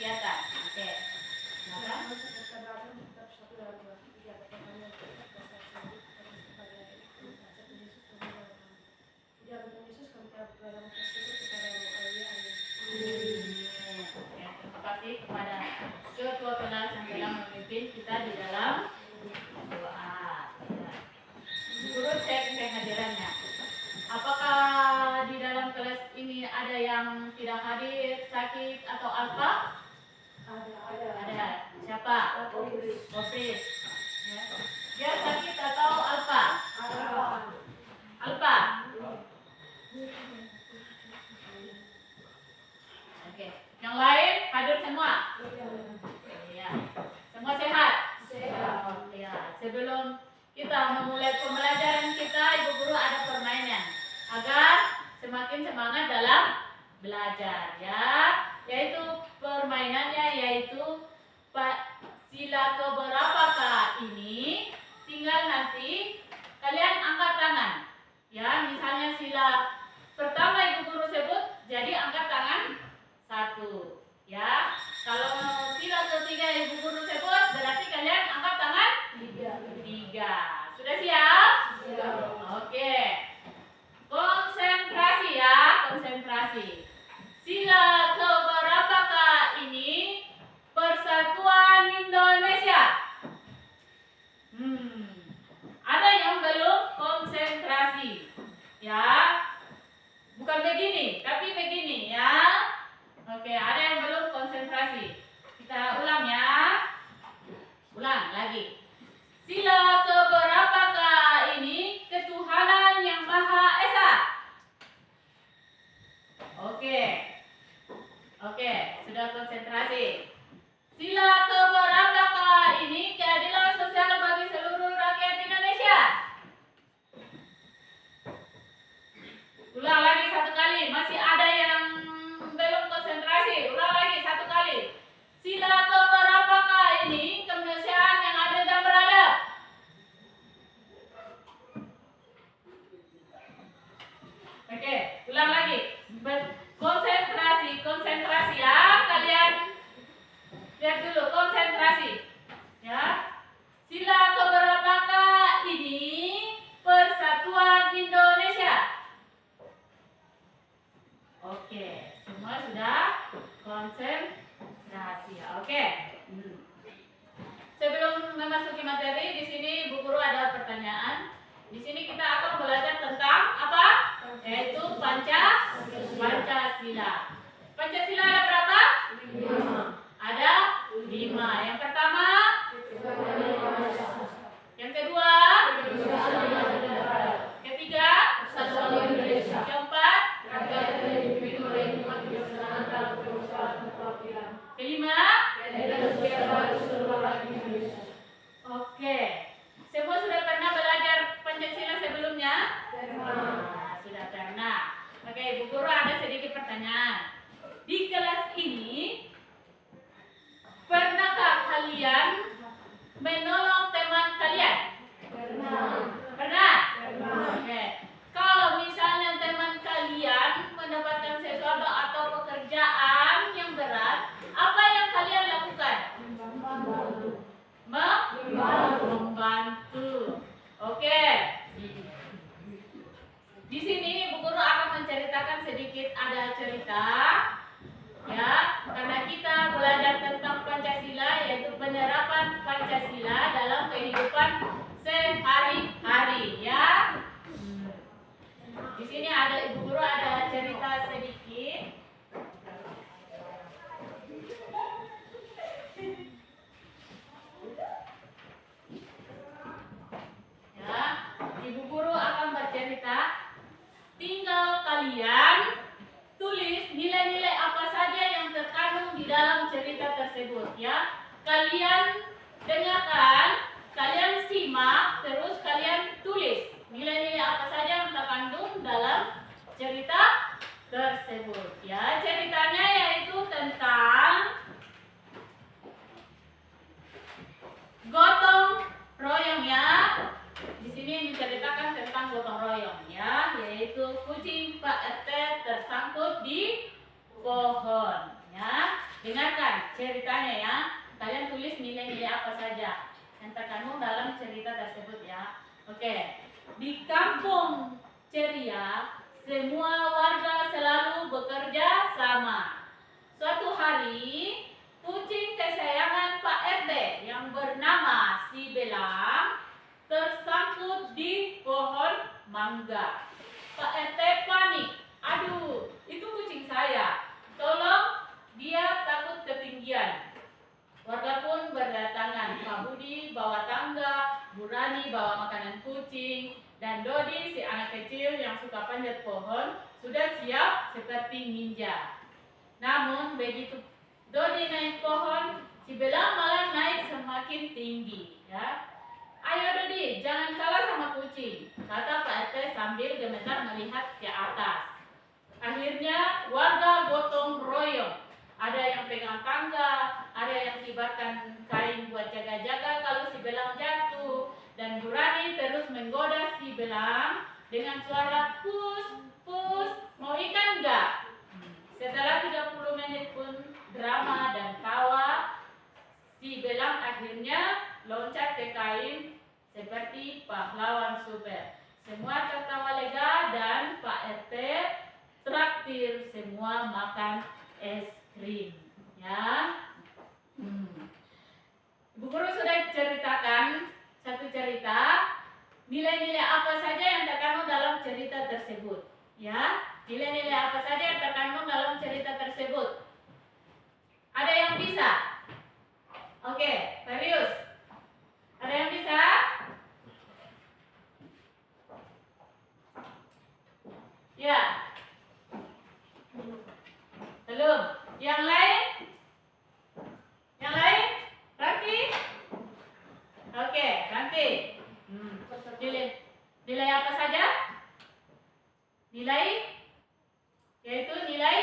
kegiatan. Oke. Maka terima kasih kepada ketua kelas yang telah memimpin kita di dalam doa. Guru cek kehadirannya. Apakah di dalam kelas ini ada yang tidak hadir, sakit atau apa? Ada. Siapa? Opris. Ya. Dia sakit atau alfa? Alfa. Oke. Yang lain hadir semua? Iya. Semua sehat? Ya. Sebelum kita memulai pembelajaran kita, Ibu Guru ada permainan agar semakin semangat dalam belajar, ya. Yaitu permainannya yaitu sila keberapakah ini. Tinggal nanti kalian angkat tangan, ya. Misalnya sila pertama Ibu Guru sebut, jadi angkat tangan 1, ya. Kalau sila ketiga Ibu Guru sebut, berarti kalian angkat tangan 3. Sudah siap? Siap. Oke. Konsentrasi ya, konsentrasi. Sila keberapakah ini? Persatuan Indonesia. Ada yang belum konsentrasi, ya. Bukan begini, tapi begini, ya. Oke, ada yang belum konsentrasi. Kita ulang ya. Ulang lagi. Sila keberapakah ini? Ketuhanan yang Maha Esa. Oke, sudah konsentrasi. Sila keberapakah ini? Keadilan sosial bagi seluruh rakyat Indonesia. Ulang lagi 1 kali. Masih ada yang belum konsentrasi. Ulang lagi 1 kali. Sila keberapakah ini? Kemanusiaan yang adil dan beradab. Oke, ulang lagi. Konsentrasi ya. Kalian lihat dulu konsentrasi. Ya. Sila keberapakah ini? Persatuan Indonesia. Oke, semua sudah konsentrasi. Oke. Sebelum memasuki materi, di sini Bu Guru ada pertanyaan. Di sini kita akan belajar tentang apa? Yaitu Pancasila. Pancasila ada berapa? 5. Ada 5. Yang pertama? Yang kedua? Ketiga? Keempat? Kelima? Oke. Semua sudah pernah belajar Pancasila sebelumnya? Nah, sudah pernah. Oke, Bu Guru ada sedikit pertanyaan. Di kelas ini, pernahkah kalian menolong teman kalian? Pernah? Oke. Kalau misalnya teman kalian mendapatkan sesuatu atau pekerjaan yang berat, apa yang kalian lakukan? Membantu. Oke. Di sini Bu Guru akan menceritakan sedikit, ada cerita, ya, karena kita belajar tentang Pancasila, yaitu penerapan Pancasila dalam kehidupan sehari-hari, ya. Di sini ada Ibu Guru ada cerita sedikit. Ya, Ibu Guru akan bercerita. Tinggal kalian tulis nilai-nilai apa saja yang terkandung di dalam cerita tersebut, ya. Kalian dengarkan, kalian simak, terus kalian tulis nilai-nilai apa saja yang terkandung dalam cerita tersebut, ya. Ceritanya yaitu tentang gotong royong, ya. Di sini menceritakan tentang gotong royong, ya, yaitu kucing Pak RT tersangkut di pohon, ya. Dengan bacakan ceritanya ya. Kalian tulis nilai-nilai apa saja yang terkandung dalam cerita tersebut ya. Oke. Di kampung ceria, semua warga selalu bekerja sama. Suatu hari, kucing kesayangan Pak RT yang bernama si Belang tersangkut di pohon mangga. Pak RT panik. Aduh, itu kucing saya. Tolong, dia takut ketinggian. Warga pun berdatangan. Pak Budi bawa tangga, Bu Rani bawa makanan kucing, dan Dodi si anak kecil yang suka panjat pohon sudah siap seperti ninja. Namun begitu Dodi naik pohon, si Belang malah naik semakin tinggi. Ya. Ayo Dodi, jangan kalah sama kucing, kata Pak RT sambil gemetar melihat ke atas. Akhirnya warga gotong royong. Ada yang pegang tangga, ada yang kibarkan kain buat jaga-jaga kalau si Belang jatuh. Dan Bu Rani terus menggoda si Belang dengan suara pus, pus, mau ikan enggak? Setelah 30 menit pun drama dan tawa, si Belang akhirnya loncat ke kain seperti pahlawan super. Semua tertawa lega dan Pak RT traktir semua makan es krim. Ya. Ibu guru sudah ceritakan satu cerita. Nilai-nilai apa saja yang terkandung dalam cerita tersebut? Ya. Nilai-nilai apa saja yang terkandung dalam cerita tersebut? Ada yang bisa? Oke, serius. Ada yang bisa? Ya. Belum. Yang lain? Yang lain? Ranti? Oke, Ranti. Nilai apa saja? Nilai? Yaitu nilai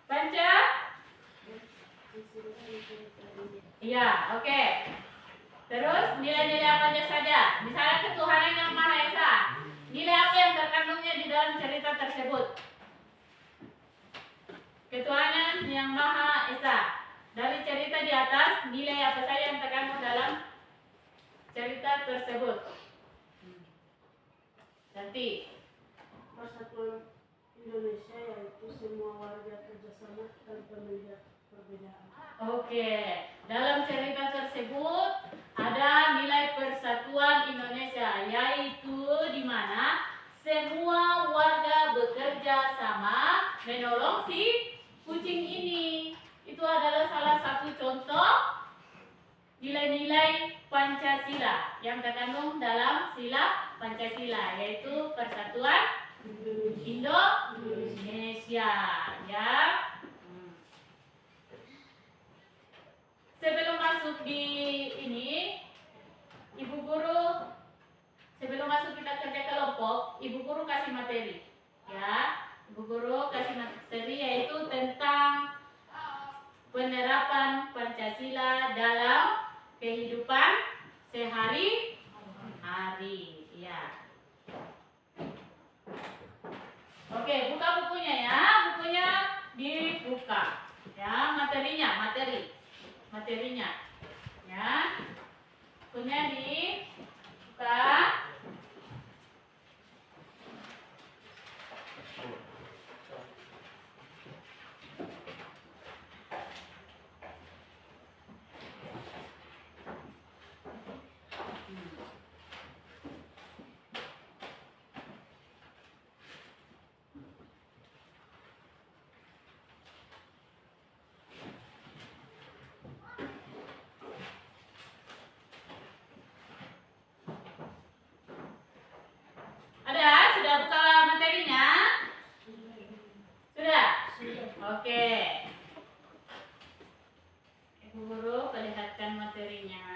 Panca? Iya, oke. Terus nilai-nilai apa saja? Misalnya ketuhanan yang Maha Esa. Nilai apa yang terkandungnya di dalam cerita tersebut? Ketuhanan yang Maha Esa. Dari cerita di atas, nilai apa saja yang terkandung dalam cerita tersebut? Nanti. Persatuan Indonesia yaitu semua warga kerjasama tanpa melihat perbedaan. Oke, dalam cerita tersebut ada nilai persatuan Indonesia, yaitu di mana semua warga bekerja sama menolong si kucing ini. Itu adalah salah satu contoh nilai-nilai Pancasila yang terkandung dalam sila Pancasila, yaitu persatuan Indonesia. Ya. Sebelum masuk di ini, Ibu Guru, sebelum masuk kita kerja kelompok, Ibu Guru kasih materi. Ya, Ibu Guru kasih materi yaitu tentang penerapan Pancasila dalam kehidupan sehari-hari. Ya. Oke, buka bukunya ya. Bukunya dibuka. Ya, materinya. Ya. Bukunya dibuka. Sudah buka materinya? Sudah? Oke. Ibu Guru perlihatkan materinya.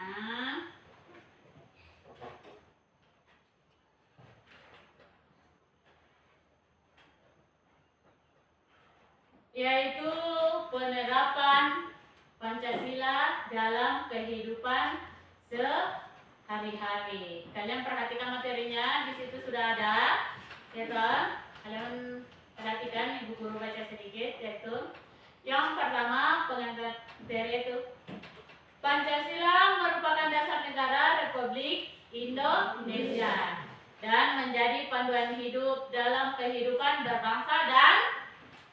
Yaitu penerapan Pancasila dalam kehidupan sehari-hari. Kalian perhatikan materinya, di situ sudah ada. Ya kan? Kalian pertama pengantar materi itu Pancasila merupakan dasar negara Republik Indonesia dan menjadi panduan hidup dalam kehidupan berbangsa dan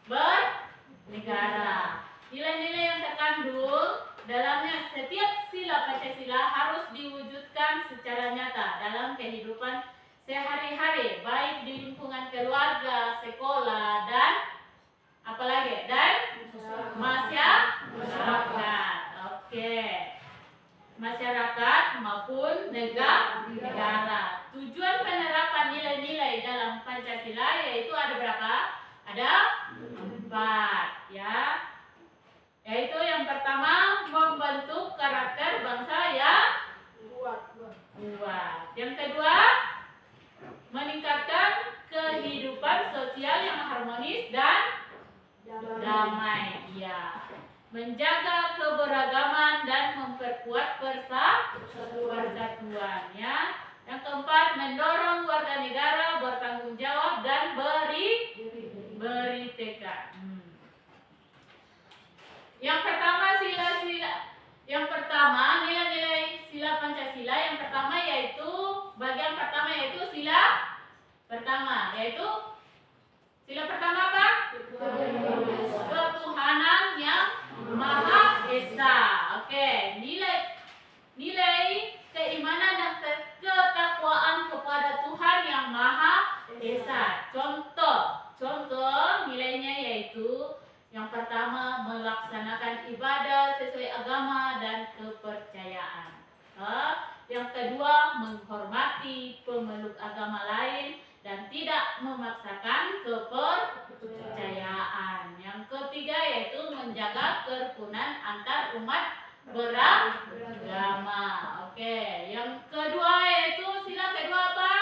bernegara. Nilai-nilai yang terkandung dalamnya setiap sila Pancasila harus diwujudkan secara nyata dalam kehidupan sehari-hari, baik di lingkungan keluarga, sekolah, dan apalagi dan masyarakat. Oke. Masyarakat maupun negara. Tujuan penerapan nilai-nilai dalam Pancasila yaitu ada berapa? Ada 4 ya. Yaitu yang pertama membentuk karakter bangsa yang kuat. Yang kedua meningkatkan kehidupan sosial yang harmonis dan damai. Ya. Menjaga keberagaman dan memperkuat persatuan ya. Yang keempat mendorong warga negara bertanggung jawab dan beri tekad. Yang pertama nilai-nilai sila Pancasila yang pertama yaitu bagian pertama yaitu sila pertama apa? Ketuhanan yang Maha Esa. Oke, nilai keimanan dan ketakwaan kepada Tuhan yang Maha Esa. Contoh nilainya yaitu yang pertama melaksanakan ibadah sesuai agama dan kepercayaan. Yang kedua menghormati pemeluk agama lain dan tidak memaksakan kepercayaan. Yang ketiga yaitu menjaga kerukunan antar umat beragama. Oke, yang kedua yaitu sila kedua apa?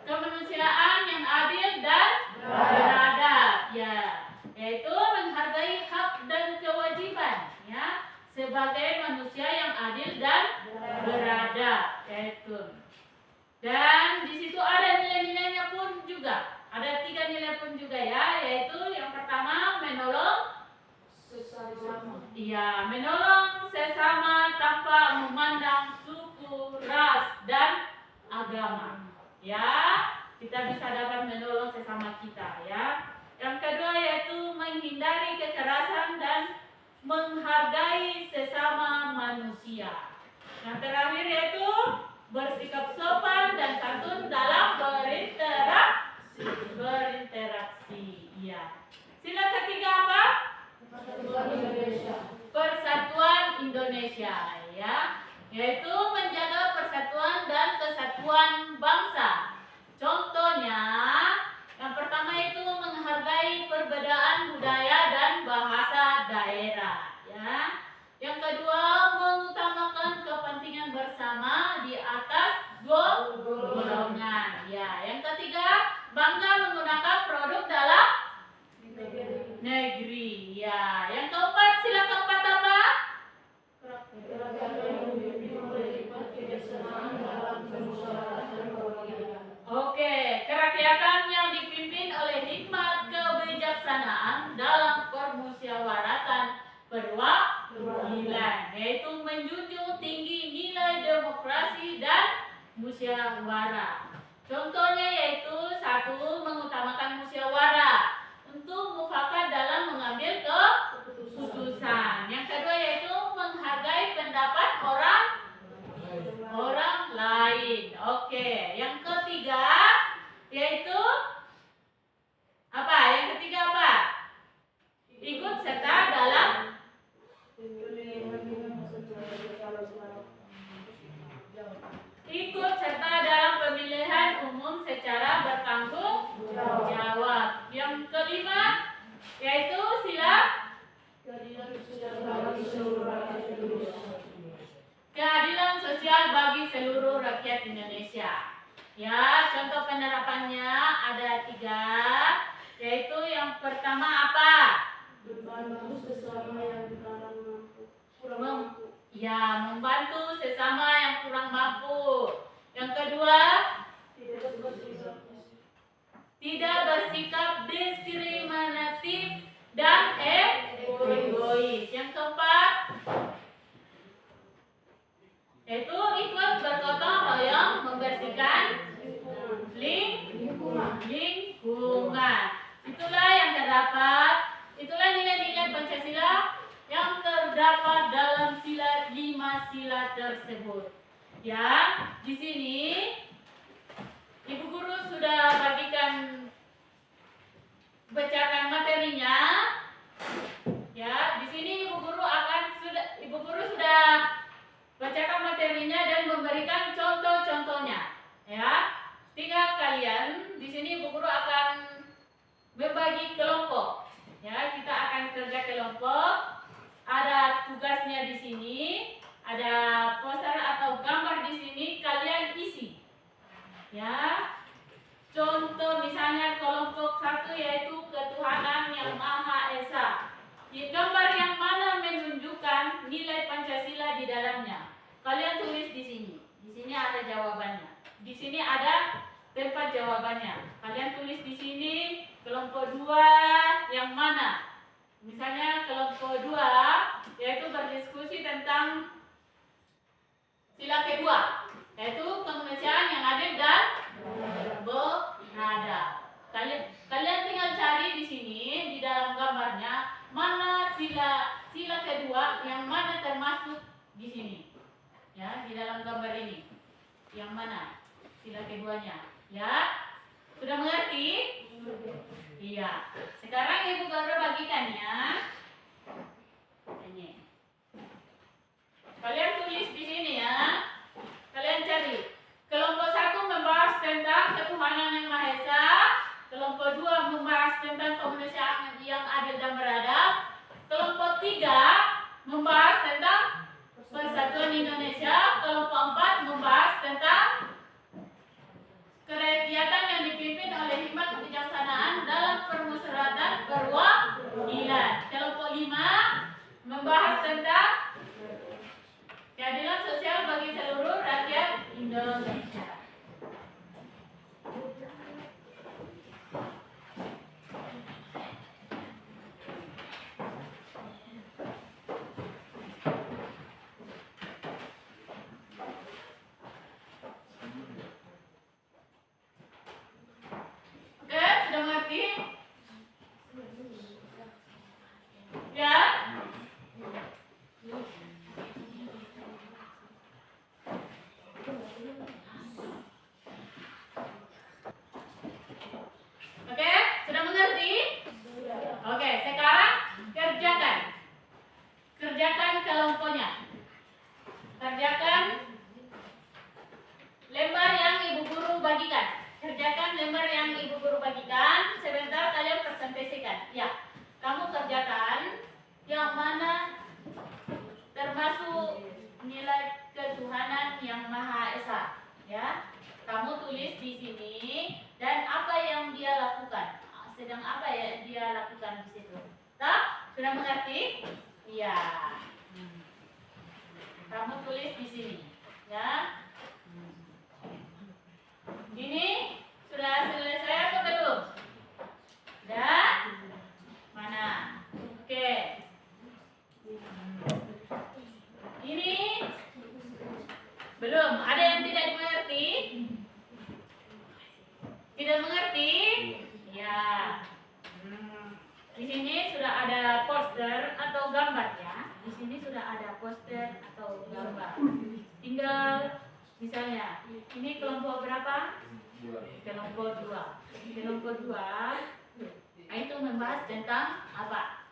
Kemanusiaan yang adil dan beradab. Ya, yaitu menghargai hak dan kewajiban ya sebagai manusia yang adil dan beradab yaitu. Dan di situ ada nilai-nilainya pun juga. Ada 3 nilai pun juga ya, yaitu yang pertama menolong sesama. Iya, menolong sesama tanpa memandang suku, ras dan agama. Ya, kita bisa dapat menolong sesama kita ya. Yang kedua yaitu menghindari kekerasan dan menghargai sesama manusia. Yang terakhir yaitu bersikap sopan dan santun dalam berinteraksi. Iya. Sila ketiga apa? Persatuan Indonesia ya, yaitu menjaga persatuan dan kesatuan bangsa. Contohnya, yang pertama itu menghargai perbedaan budaya dan bahasa daerah ya. Yang kedua, mengutamakan kepentingan bersama di atas golongan. Ya, yang ketiga, bangga menggunakan produk dalam negeri. Ya, yang keempat, sila keempat apa? Oke, kerakyatan yang dipimpin oleh hikmat kebijaksanaan dalam permusyawaratan perwakilan, yaitu menjunjung tinggi nilai demokrasi dan musyawarah. Contohnya yaitu 1. Mengutamakan musyawarah untuk mufakat dalam mengambil keputusan. Yang kedua yaitu menghargai pendapat orang lain. Oke, yang ketiga yaitu apa? Yang ketiga apa? Ikut serta dalam pemilihan umum secara bertanggung jawab. Yang kelima yaitu sila keadilan sosial bagi seluruh rakyat Indonesia. Ya, contoh penerapannya ada 3, yaitu yang pertama apa? Membantu sesama yang kurang mampu. Ya, membantu sesama yang kurang mampu. Yang kedua, tidak bersikap diskriminatif lingkungan. Itulah yang terdapat, itulah nilai-nilai Pancasila yang terdapat dalam sila 5 sila tersebut. Ya, di sini Ibu Guru sudah bagikan bacakan materinya. Ya, di sini Ibu Guru sudah bacakan materinya dan memberikan contoh-contohnya. Ya, tinggal kalian di sini Ibu Guru akan membagi kelompok. Ya, kita akan kerja kelompok. Ada tugasnya di sini, ada poster atau gambar di sini, kalian isi. Ya. Contoh misalnya kelompok 1 yaitu ketuhanan yang Maha Esa. Di gambar yang mana menunjukkan nilai Pancasila di dalamnya. Kalian tulis di sini. Di sini ada jawabannya. Di sini ada tempat jawabannya. Kalian tulis di sini kelompok 2 yang mana? Misalnya kelompok 2 yaitu berdiskusi tentang sila kedua, yaitu kemanusiaan yang adil dan beradab. Kalian tinggal cari di sini di dalam gambarnya mana sila kedua yang mana termasuk di sini. Ya, di dalam gambar ini. Yang mana sila keduanya? Ya. Sudah mengerti? Iya. Sekarang Ibu Guru bagikannya. Ini. Kalian tulis di sini ya. Kalian cari. Kelompok 1 membahas tentang ketuhanan yang Maha Esa. Kelompok 2 membahas tentang kemanusiaan yang adil dan beradab. Kelompok 3 membahas tentang persatuan Indonesia. Kelompok 4 membahas tentang kegiatan yang dipimpin oleh hikmat kebijaksanaan dalam permusyawaratan perwakilan. Kelompok 5 membahas tentang keadilan sosial bagi seluruh rakyat Indonesia. Sudah mengerti? Ya? Oke, sudah mengerti? Oke, sekarang kerjakan. Kerjakan kelompoknya. Kerjakan lembar yang Ibu Guru bagikan. Kerjakan lembar yang Ibu Guru bagikan. Sebentar kalian presentasikan. Ya, kamu kerjakan yang mana termasuk nilai ketuhanan yang Maha Esa. Ya, kamu tulis di sini dan apa yang dia lakukan. Sedang apa ya dia lakukan di situ. Tak? Sudah mengerti? Iya. Kamu tulis di sini. Ya. Ini sudah selesai atau belum? Sudah? Mana? Oke. Ini belum. Ada yang tidak dimengerti? Tidak mengerti? Ya. Di sini sudah ada poster atau gambar ya. Di sini sudah ada poster atau gambar. Tinggal misalnya, ini kelompok berapa? Kelompok 2. Kelompok 2 itu membahas tentang apa?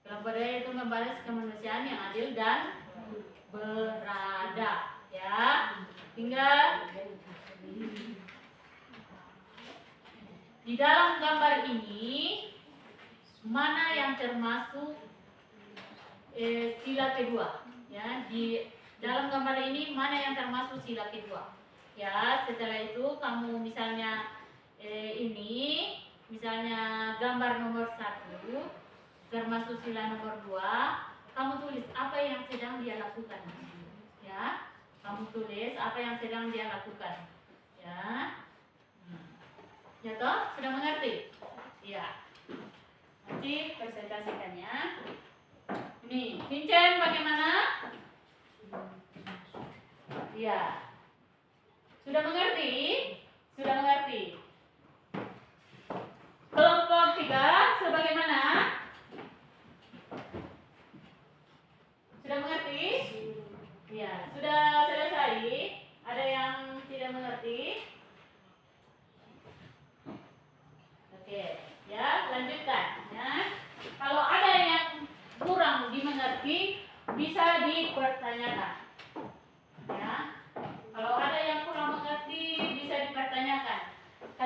Kelompok 2 itu membahas kemanusiaan yang adil dan beradab. Ya, tinggal di dalam gambar ini mana yang termasuk sila kedua? Ya, di dalam gambar ini mana yang termasuk sila kedua? Ya, setelah itu kamu misalnya ini misalnya gambar nomor 1 termasuk sila nomor 2, kamu tulis apa yang sedang dia lakukan. Ya, kamu tulis apa yang sedang dia lakukan. Ya. Ya toh, sudah mengerti? Iya. Nanti presentasikannya. Ini, Vincent bagaimana? Iya. Sudah mengerti? Sudah mengerti?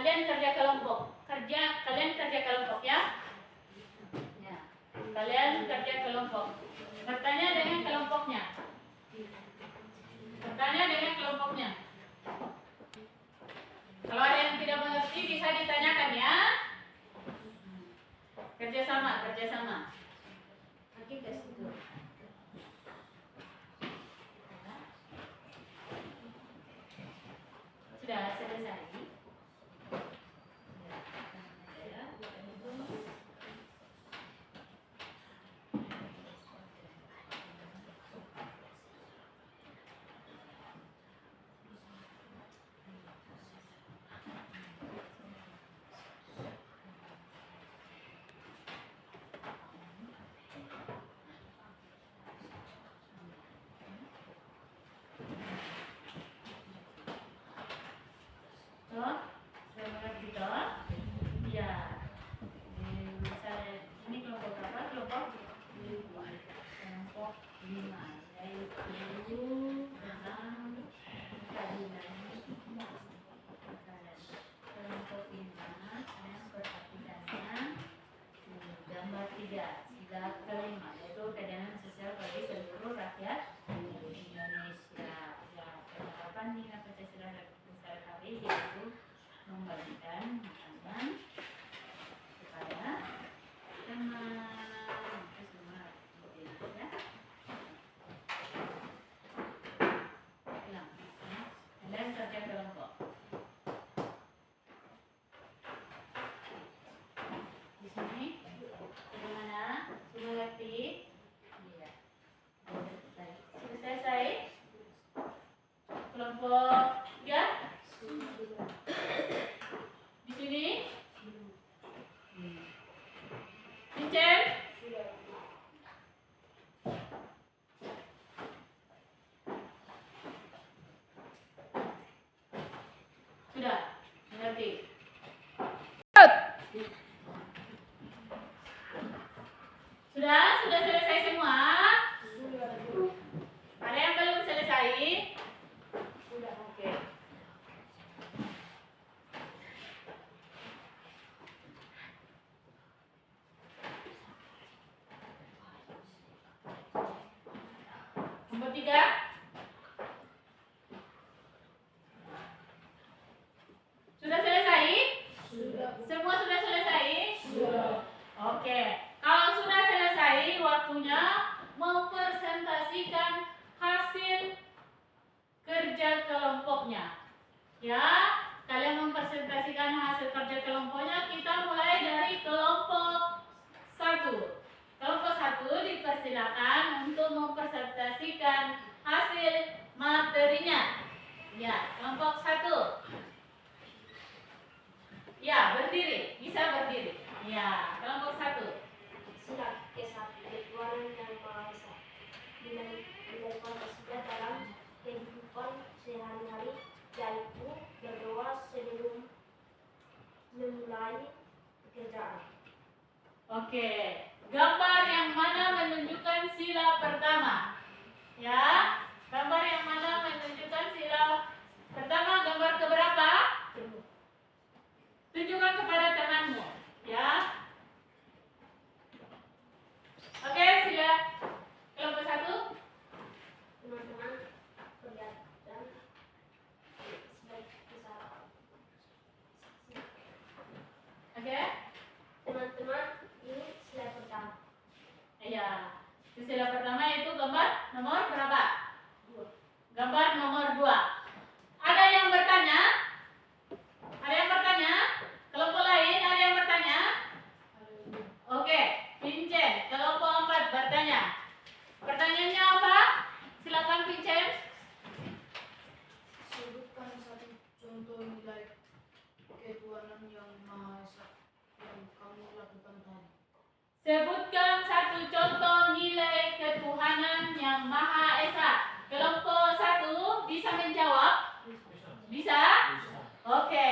kalian kerja kelompok. Kalian kerja kelompok ya. Ya. Kalian kerja kelompok. Bertanya dengan kelompoknya. Bertanya dengan kelompoknya. Kalau ada yang tidak mengerti bisa ditanyakan ya. Kerjasama. Lagi ke situ. Sudah selesai. Sudah mengerti toh? Ya. Misalnya ini kelompok berapa? Kelompok 5. Yaitu tentang keadilan. Kelompok 5 yang perhatiannya gambar 3 sila kelima yaitu keadilan sosial bagi seluruh rakyat Indonesia. Ya, penerapan nilai Pancasila besar kali yaitu membagikan makanan kepada teman. Itu semua ya. Ulang. Kalian kerja kelompok. Di sini bagaimana? Sudah ngerti? Iya. Baik. Sudah selesai? Kelompok 3? Di sini? Vincent? Sudah mengerti? Sudah selesai semua? Ada yang belum selesai? Sudah, oke. Nomor 3? Sudah selesai? Sudah. Semua sudah selesai? Sudah. Oke. Kalau sudah selesai, waktunya mempresentasikan hasil kerja kelompoknya. Ya, kalian mempresentasikan hasil kerja kelompoknya. Kita mulai dari kelompok 1. Kelompok 1 dipersilakan untuk mempresentasikan hasil materinya. Ya, kelompok 1. Ya, berdiri. Bisa berdiri. Ya, kelompok 1. Sila Ketuhanan Yang Maha Esa. Nilai Pancasila dalam kehidupan sehari-hari yaitu berdoa sebelum memulai pekerjaan. Oke. Gambar yang mana menunjukkan sila pertama? Ya, gambar yang mana menunjukkan sila pertama? Gambar keberapa? Tunjukkan kepada temanmu. Ya. Oke, sila kelompok 1. Teman-teman kelihatan sebagai salah. Oke. Teman-teman ini slide pertama. Ya. Sila pertama itu gambar nomor berapa? 2. Gambar nomor 2. Ada yang bertanya? Ada yang bertanya? Kelompok lain ada yang bertanya? Oke, Vincent, kelompok 4 bertanya. Pertanyaannya apa? Silakan Vincent. Sebutkan satu contoh nilai Ketuhanan Yang Maha Esa yang kamu lakukan tadi. Sebutkan satu contoh nilai ketuhanan yang Maha Esa. Kelompok 1 bisa menjawab? Bisa? Oke.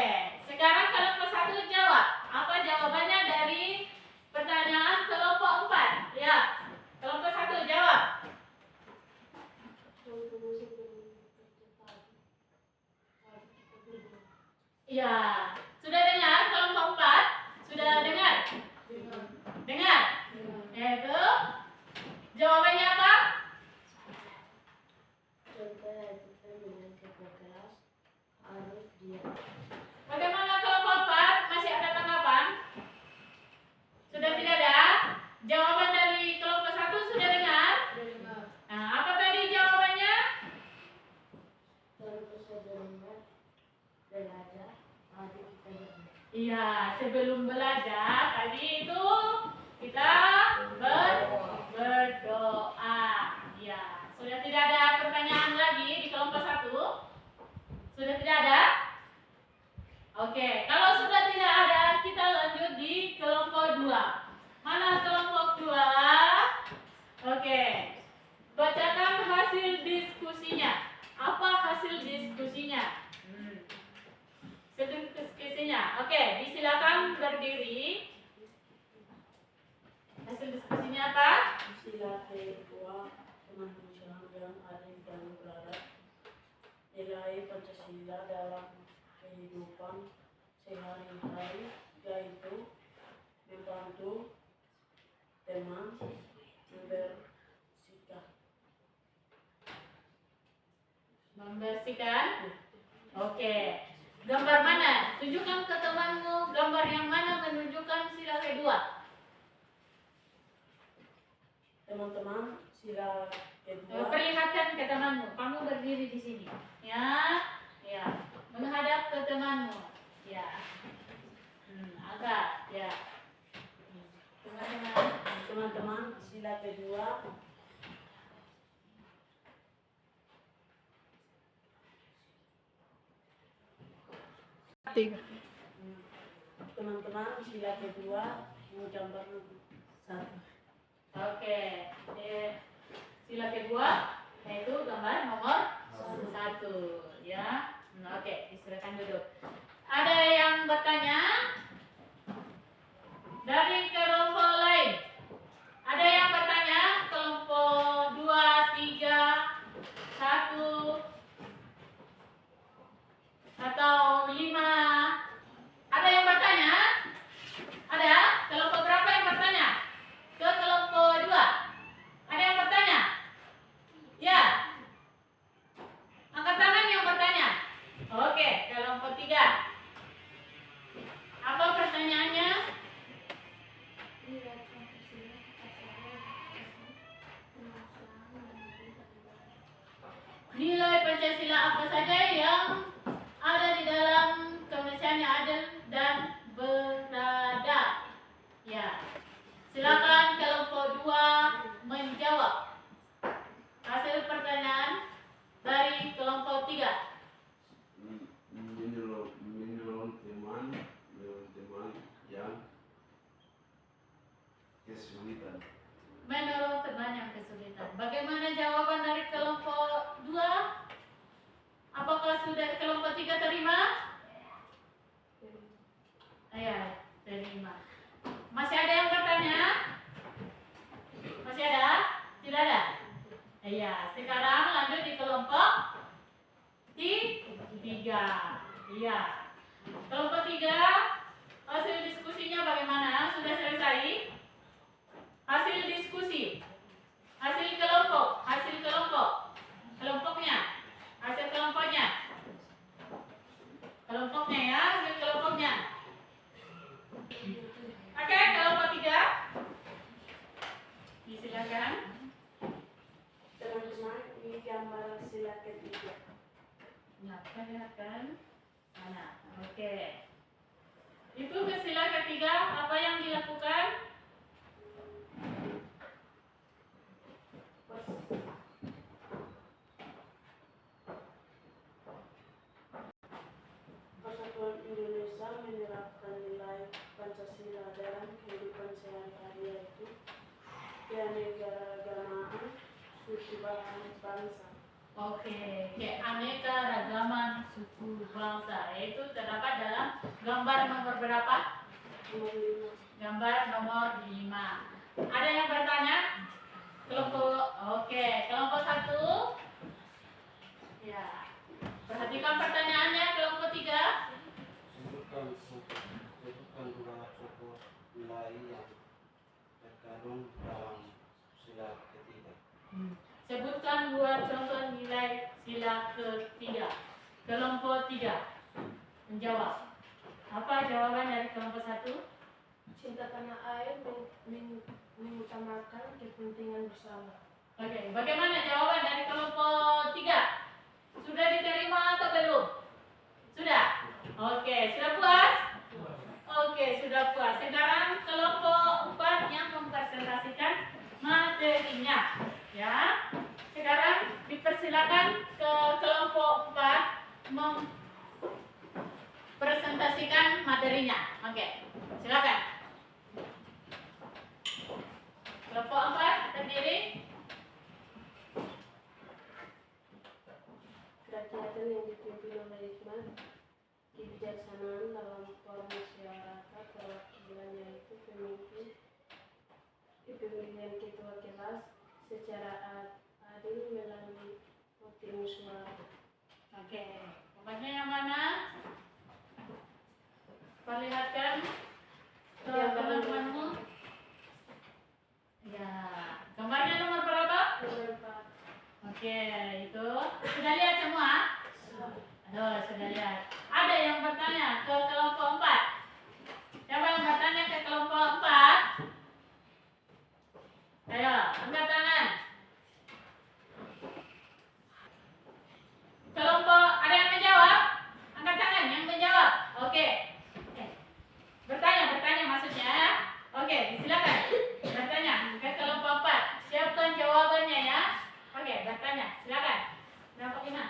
Sekarang kelompok 1 jawab. Apa jawabannya dari pertanyaan kelompok 4? Ya. Kelompok 1 jawab. Ya. Sudah Ya, sebelum belajar tadi itu kita berdoa. Ya, sudah tidak ada pertanyaan lagi di kelompok 1? Sudah tidak ada? Oke, kalau sudah tidak ada, kita lanjut di kelompok 2. Mana kelompok 2? Oke. Bacakan hasil diskusinya. Apa hasil diskusinya? Diskusinya. Oke, disilakan berdiri. Hasil diskusinya apa? Sila kedua kemanusiaan yang adil dan beradab, nilai Pancasila dalam kehidupan sehari-hari, yaitu membantu teman membersihkan. Oke. Gambar mana? Tunjukkan ke temanmu gambar yang mana menunjukkan sila kedua. Teman-teman, sila kedua. Perlihatkan ke temanmu. Kamu berdiri di sini. Ya, ya. Menghadap ke temanmu. Ya. Agak. Ya. Teman-teman, sila kedua. Teman-teman, sila kedua gambar 1. Oke. Sila kedua yaitu gambar nomor 1. Ya. Oke, disilakan duduk. Ada yang bertanya dari kelompok lain? Ada yang bertanya kelompok 2, 3, 1 atau 5? Ada yang bertanya? Ada? Kelompok berapa yang bertanya? Ke kelompok 2. Ada yang bertanya? Ya. Angkat tangan yang bertanya. Oke, kelompok 3. Apa pertanyaannya? Nilai Pancasila apa saja yang ada di dalam kemanusiaan yang adil dan beradab? Ya. Silakan kelompok 2 menjawab. Hasil pertanyaan dari kelompok 3. Menolong teman yang kesulitan. Menolong teman yang kesulitan. Bagaimana jawaban dari kelompok 2? Apakah sudah kelompok 3 terima? Ya, terima. Masih ada yang bertanya? Masih ada? Tidak ada? Iya, sekarang lanjut di kelompok 3. Iya. Kelompok 3, hasil diskusinya bagaimana? Sudah selesai? Hasil diskusi. Hasil kelompok. Kelompoknya. Hasil kelompoknya. Kelompoknya ya, hasil kelompoknya. Oke, kelompok 3. Disilakan. Teman-teman, ini gambar sila ketiga. Nah, perlihatkan. Mana? Oke. Itu ke sila ketiga, apa yang dilakukan? Persatuan Indonesia menerapkan nilai Pancasila dalam kehidupan sehari-hari, yaitu keanekaragaman suku bangsa. Oke, keanekaragaman suku bangsa. Itu terdapat dalam gambar nomor berapa? Nomor 5. Gambar nomor 5. Ada yang bertanya? Kelompok 1. Ya. Perhatikan pertanyaannya kelompok 3. Sebutkan dua contoh nilai yang terkandung dalam sila ketiga. Sebutkan 2 contoh nilai sila ketiga. Kelompok 3 menjawab. Apa jawaban dari kelompok 1? Cinta tanah air, mengutamakan kepentingan bersama. Oke, bagaimana jawaban dari kelompok 3? Sudah diterima atau belum? Sudah? Oke, sudah puas? sudah puas. Sekarang kelompok 4 yang mempresentasikan materinya. Ya. Sekarang dipersilakan ke kelompok 4 mempresentasikan materinya. Oke. Silakan. Kelompok 4 terdiri. Kegiatan yang dipimpin oleh hikmat, kebijaksanaan dalam permusyawaratan perwakilan, yaitu pemilihan ketua kelas secara adil melalui voting suara. Oke. Obatnya yang mana? Perlihatkan ke teman-temanmu. Ya. Gambarnya nomor berapa? Nomor 4. Oke, itu sudah lihat semua? Aduh, sudah lihat. Ada yang bertanya ke kelompok 4? Siapa yang bertanya ke kelompok 4? Ayo, angkat tangan. Kelompok, ada yang menjawab? Angkat tangan yang menjawab. Oke. Bertanya maksudnya ya. Oke, silakan. Bertanya ke kelompok 4. Siapkan jawabannya ya. Oke, bertanya. Silakan. Kelompok 5.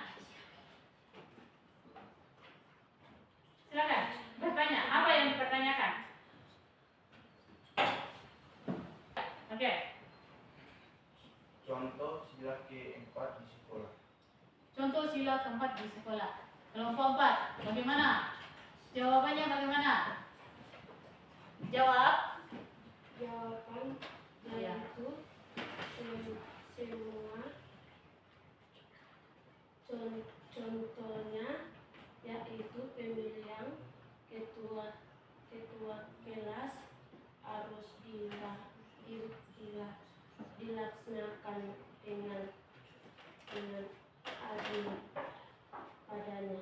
Silakan. Bertanya. Apa yang dipertanyakan? Oke. Contoh sila keempat di sekolah. Contoh sila keempat di sekolah. Kelompok 4. Bagaimana? Jawabannya bagaimana? Jawab. Jawaban Ya. yaitu semua contohnya yaitu pemilihan ketua kelas harus dilaksanakan dengan adil adanya.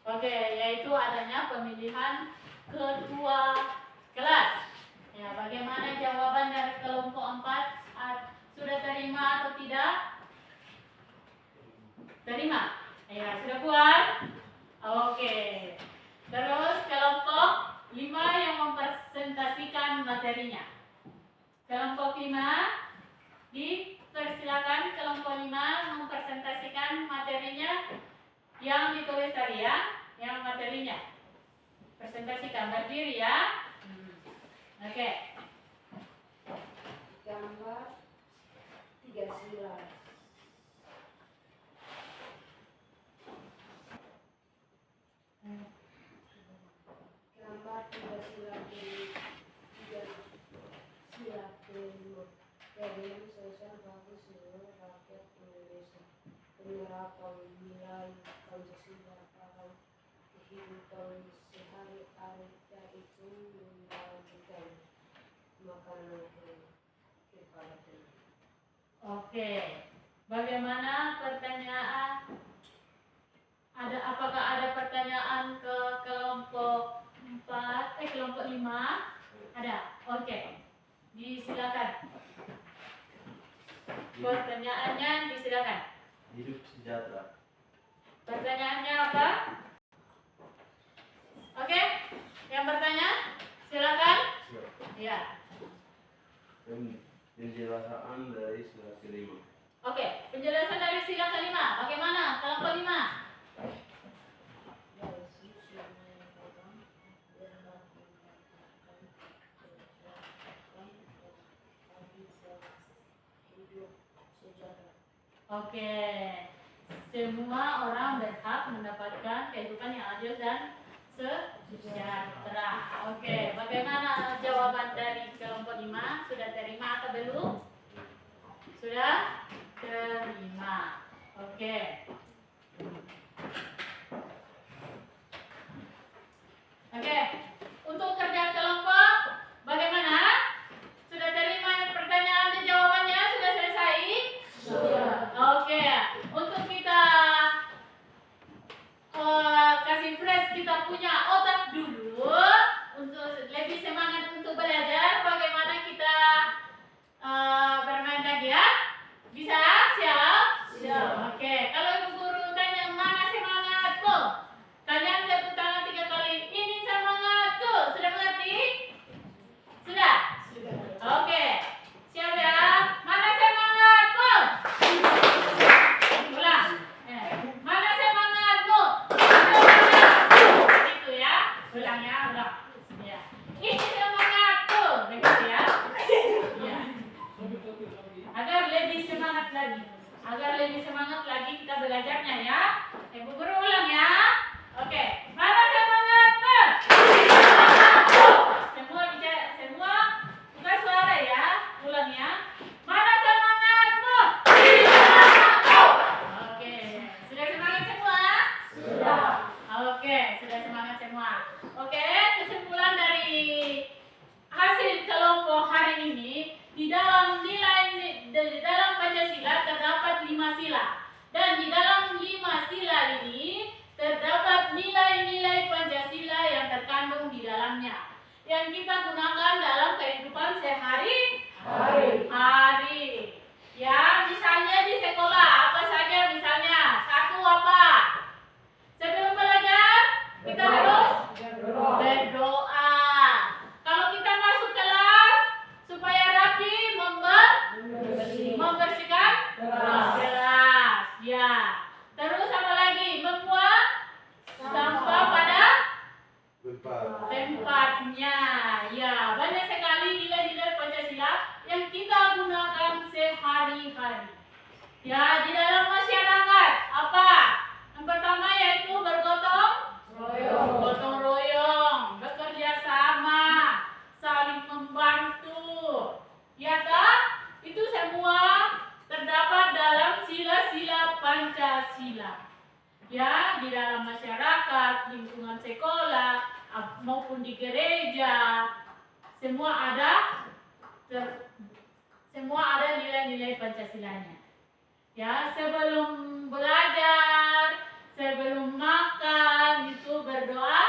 Oke, yaitu adanya pemilihan ketua kelas. Ya, bagaimana jawaban dari kelompok 4? Sudah terima atau tidak? Terima. Ya, sudah puas? Oke. Terus kelompok 5 yang mempresentasikan materinya. Kelompok 5 dipersilakan kelompok 5 mempresentasikan materinya yang ditulis tadi ya, yang materinya. Presentasikan berdiri ya. Oke. Gambar 3 sila. Gambar 3 sila kelima. Dari sosial bagi seluruh rakyat Indonesia. Penerapan nilai Pancasila dalam kehidupan sehari-hari, yaitu membagikan makanan kepada teman. Oke. Bagaimana pertanyaan? Apakah ada pertanyaan ke kelompok 4? Kelompok 5? Ada. Oke. Disilakan. Pertanyaannya disilakan. Hidup sejahtera. Pertanyaannya apa? Oke. Yang bertanya? Silakan. Ya. Penjelasan dari sila kelima. Oke. Penjelasan dari sila kelima. Bagaimana? Kelompok 5. Oke, semua orang berhak mendapatkan kehidupan yang adil dan sejahtera. Oke, bagaimana jawaban dari kelompok 5? Sudah terima atau belum? Sudah terima. Oke. Oke, untuk kerja kelompok bagaimana? Sudah terima pertanyaan dan jawabannya? Sudah selesai? Sudah. Oke, untuk kita kasih fresh kita punya otak dulu untuk lebih semangat untuk belajar. Bagaimana kita bermain lagi ya? Bisa? Siap? Siap. Oke, kalau ibu guru tanya mana semangatmu? semua. Oke, kesimpulan dari hasil kelompok hari ini, di dalam Pancasila terdapat 5 sila, dan di dalam 5 sila ini terdapat nilai-nilai Pancasila yang terkandung di dalamnya, yang kita gunakan dalam kehidupan sehari-hari. Ya, misalnya di sekolah apa saja misalnya? Satu apa? Sebelum belajar kita harus berdoa. Kalau kita masuk kelas supaya rapi membersihkan kelas. Ya. Terus apa lagi? Membuang sampah pada tempatnya. Ya, banyak sekali nilai-nilai Pancasila yang kita gunakan sehari-hari. Ya, di dalam masyarakat apa? Yang pertama yaitu bergotong royong, bekerja sama, saling membantu. Ya kan? Itu semua terdapat dalam sila-sila Pancasila. Ya, di dalam masyarakat, lingkungan sekolah, maupun di gereja, semua ada nilai-nilai Pancasilanya. Ya, sebelum belajar, sebelum makan itu berdoa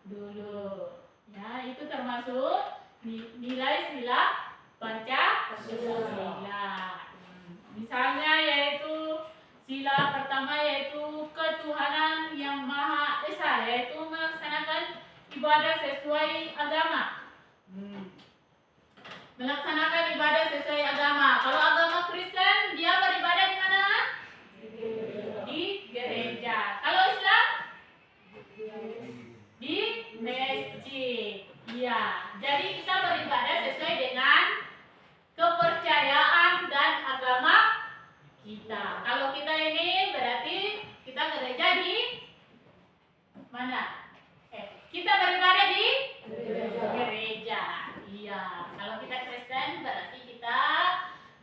dulu. Ya, itu termasuk nilai sila Pancasila. Misalnya yaitu sila pertama yaitu ketuhanan yang Maha Esa, yaitu melaksanakan ibadah sesuai agama. Melaksanakan ibadah sesuai agama. Kalau agama Kristen, dia beribadah di mana? Di gereja. Kalau Islam? Di masjid. Iya. Jadi kita beribadah sesuai dengan kepercayaan dan agama kita. Kalau kita ini berarti kita gereja di mana? Kita beribadah di gereja. Iya, kalau kita Kristen berarti kita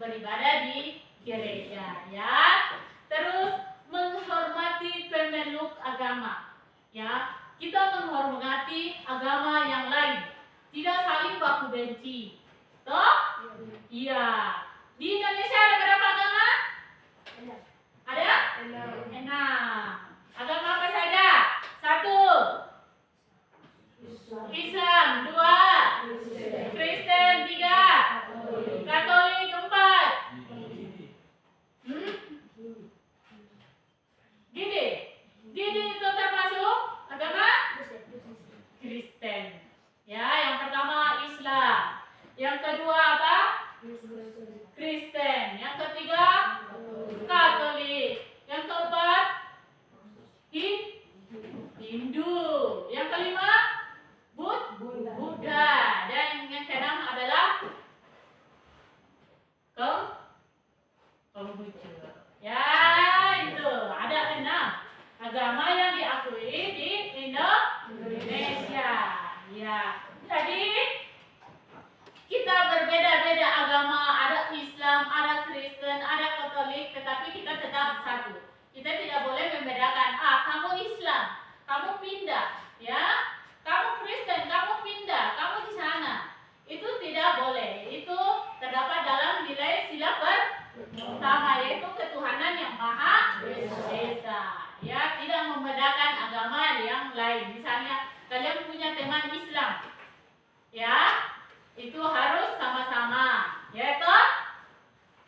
beribadah di gereja, ya. Terus menghormati pemeluk agama, ya. Kita menghormati agama yang lain, tidak saling baku benci. Toh? Iya. Di Indonesia ada berapa agama? Ada? 6. Agama apa saja? 1. Islam 2, Kristen 3, Katolik 4. Gini itu termasuk agama Kristen. Ya, yang pertama Islam, yang kedua apa? Kristen, yang ketiga Katolik, yang keempat Hindu, yang kelima Buddha, dan yang keenam adalah Konghucu. Ya, itu ada 6 agama yang diakui di Indonesia. Ya, jadi kita berbeda-beda agama, ada Islam, ada Kristen, ada Katolik, tetapi kita tetap satu. Kita tidak boleh membedakan, kamu Islam, kamu pindah, ya. Kamu Kristen, kamu pindah, kamu di sana. Itu tidak boleh. Itu terdapat dalam nilai sila pertama, yaitu ketuhanan yang Maha Esa. Ya, tidak membedakan agama yang lain. Misalnya kalian punya teman Islam, ya, itu harus sama-sama, ya toh?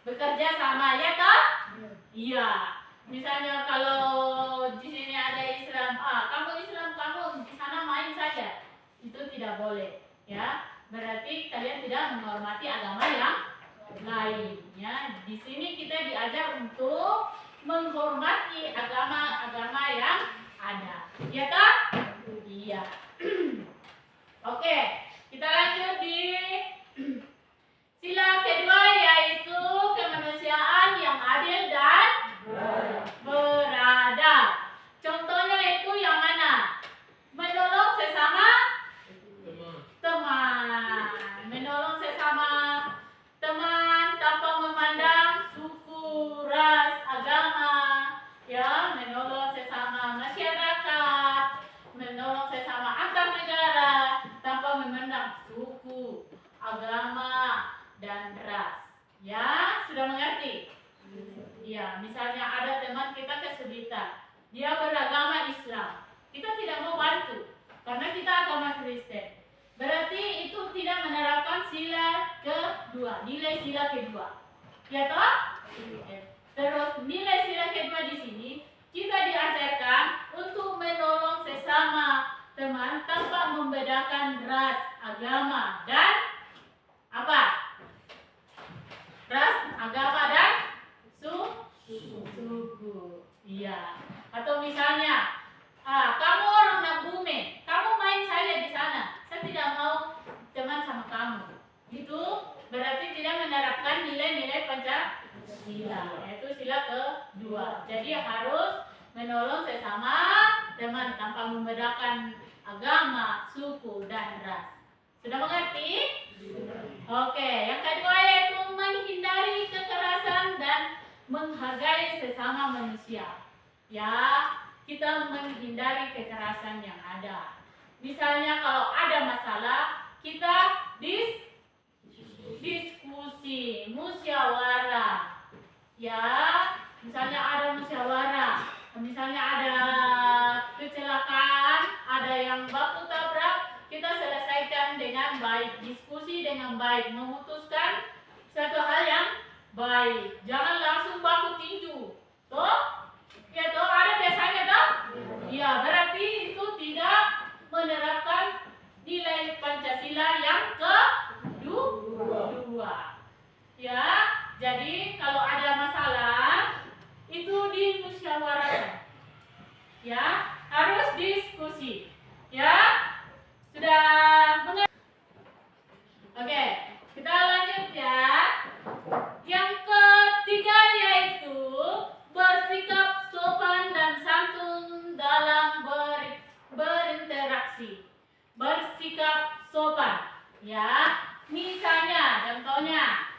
Bekerja sama, ya toh? Iya. Misalnya kalau di sini ada Islam, kamu Islam, kamu di sana main saja, itu tidak boleh, ya. Berarti kalian tidak menghormati agama yang lain, ya. Di sini kita diajar untuk menghormati agama-agama yang ada, ya toh? Iya. Oke, kita lanjut di sila kedua, yaitu kemanusiaan yang adil dan beradab. Contohnya itu yang mana? Menolong sesama teman. Menolong sesama teman tanpa memandang suku, ras, agama. Ya, menolong sesama masyarakat, menolong sesama sama Kristen. Berarti itu tidak menerapkan sila kedua, nilai sila kedua. Ya toh? Terus nilai sila kedua di sini kita diajarkan untuk menolong sesama teman tanpa membedakan ras, agama, dan apa? Ras, agama, dan suku. Iya. Atau misalnya, kamu orang Nabume, kamu main saja di sana. Saya tidak mau teman sama kamu. Itu berarti tidak menerapkan nilai-nilai Pancasila, yaitu sila kedua. Jadi harus menolong sesama teman tanpa membedakan agama, suku, dan ras. Sudah mengerti? Oke, yang kedua yaitu menghindari kekerasan dan menghargai sesama manusia. Ya, kita menghindari kekerasan yang ada. Misalnya kalau ada masalah, kita diskusi, musyawarah. Ya, misalnya ada musyawarah, misalnya ada kecelakaan, ada yang baku tabrak, kita selesaikan dengan baik, diskusi dengan baik, memutuskan satu hal yang baik. Jangan langsung baku tinju. Toh? Ya toh, ada biasanya toh? Ya, berarti itu tidak menerapkan nilai Pancasila yang kedua. Ya, jadi kalau ada masalah itu dimusyawarahkan. Ya, harus diskusi. Ya, sudah mengerti? Oke, kita lanjut ya. Yang ketiga yaitu bersikap sopan dan santun dalam berinteraksi. Bersikap sopan. Ya, misalnya contohnya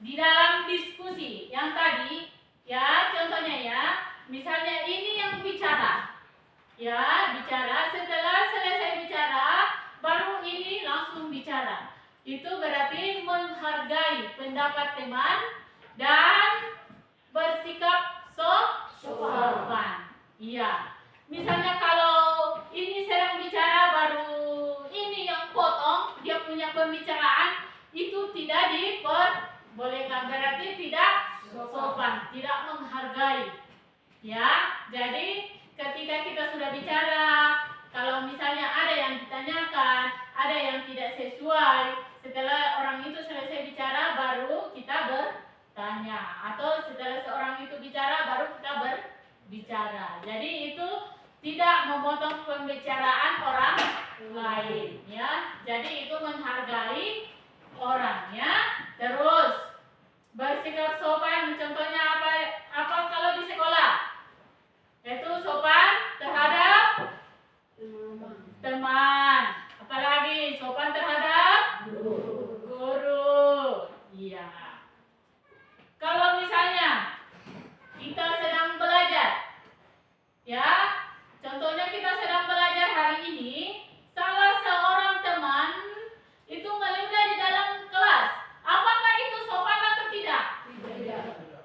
di dalam diskusi yang tadi, ya contohnya ya, misalnya ini yang bicara, ya bicara, setelah selesai bicara, baru ini langsung bicara. Itu berarti menghargai pendapat teman dan bersikap sopan. Iya. Misalnya kalau ini sedang bicara, baru ini yang potong, dia punya pembicaraan, itu tidak diperbolehkan, berarti tidak sopan, tidak menghargai. Ya, jadi ketika kita sudah bicara, kalau misalnya ada yang ditanyakan, ada yang tidak sesuai, setelah orang itu selesai bicara, baru kita bertanya, atau setelah seorang itu bicara, baru kita berbicara. Jadi itu tidak memotong pembicaraan orang lain, ya. Jadi itu menghargai orang, ya. Terus bersikap sopan, contohnya apa kalau di sekolah? Yaitu sopan terhadap teman. Apalagi sopan terhadap guru. Iya. Kalau misalnya kita sedang belajar, ya, contohnya kita sedang belajar hari ini, salah seorang teman itu melindah di dalam kelas. Apakah itu sopan atau tidak?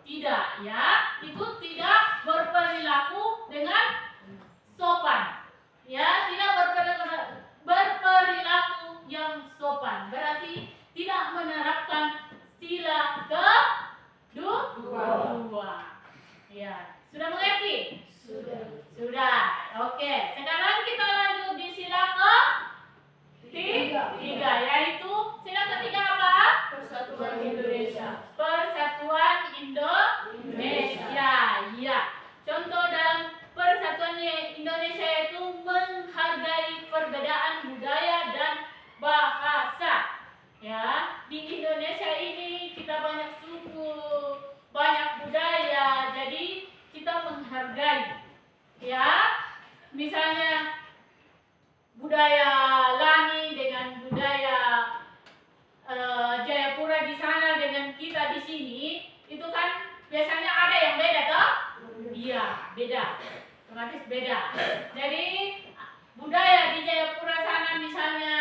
Tidak, ya. Itu tidak berperilaku dengan sopan. Ya, tidak berperilaku yang sopan. Berarti tidak menerapkan sila kedua. Ya, sudah mengerti? Sudah. Oke, sekarang kita lanjut di sila ketiga, yaitu sila ketiga apa? Persatuan Indonesia. Persatuan Indonesia. Ya. Contoh dalam Persatuan Indonesia itu menghargai perbedaan budaya dan bahasa. Ya, di Indonesia ini kita banyak suku, banyak budaya, jadi kita menghargai. Ya, misalnya budaya Lani dengan budaya Jayapura di sana dengan kita di sini, itu kan biasanya ada yang beda toh? Iya, beda. Otomatis beda. Jadi budaya di Jayapura sana misalnya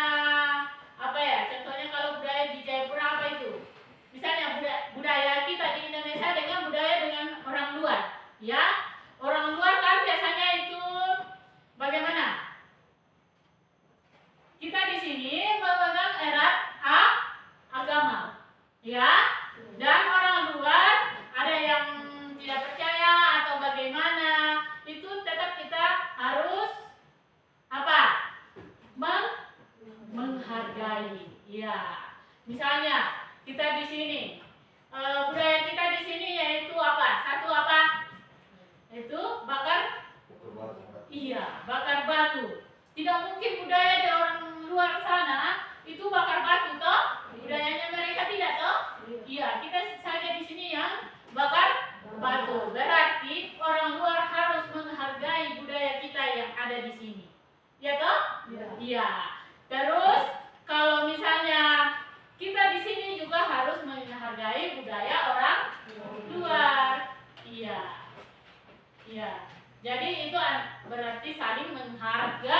apa ya? Contohnya kalau budaya di Jayapura apa itu? Misalnya budaya kita di Indonesia dengan budaya dengan orang luar, ya. Orang luar kan biasanya itu bagaimana? Iya. Misalnya kita di sini budaya kita di sini yaitu apa? Satu apa? Itu bakar. Iya, bakar batu. Tidak mungkin budaya di orang luar sana itu bakar batu toh? Budayanya mereka tidak toh? Iya, kita saja di sini yang bakar batu. Berarti orang luar harus menghargai budaya kita yang ada di sini. Ya toh? Iya. Terus kalau misalnya kita di sini juga harus menghargai budaya orang luar. Iya. Iya. Jadi itu berarti saling menghargai.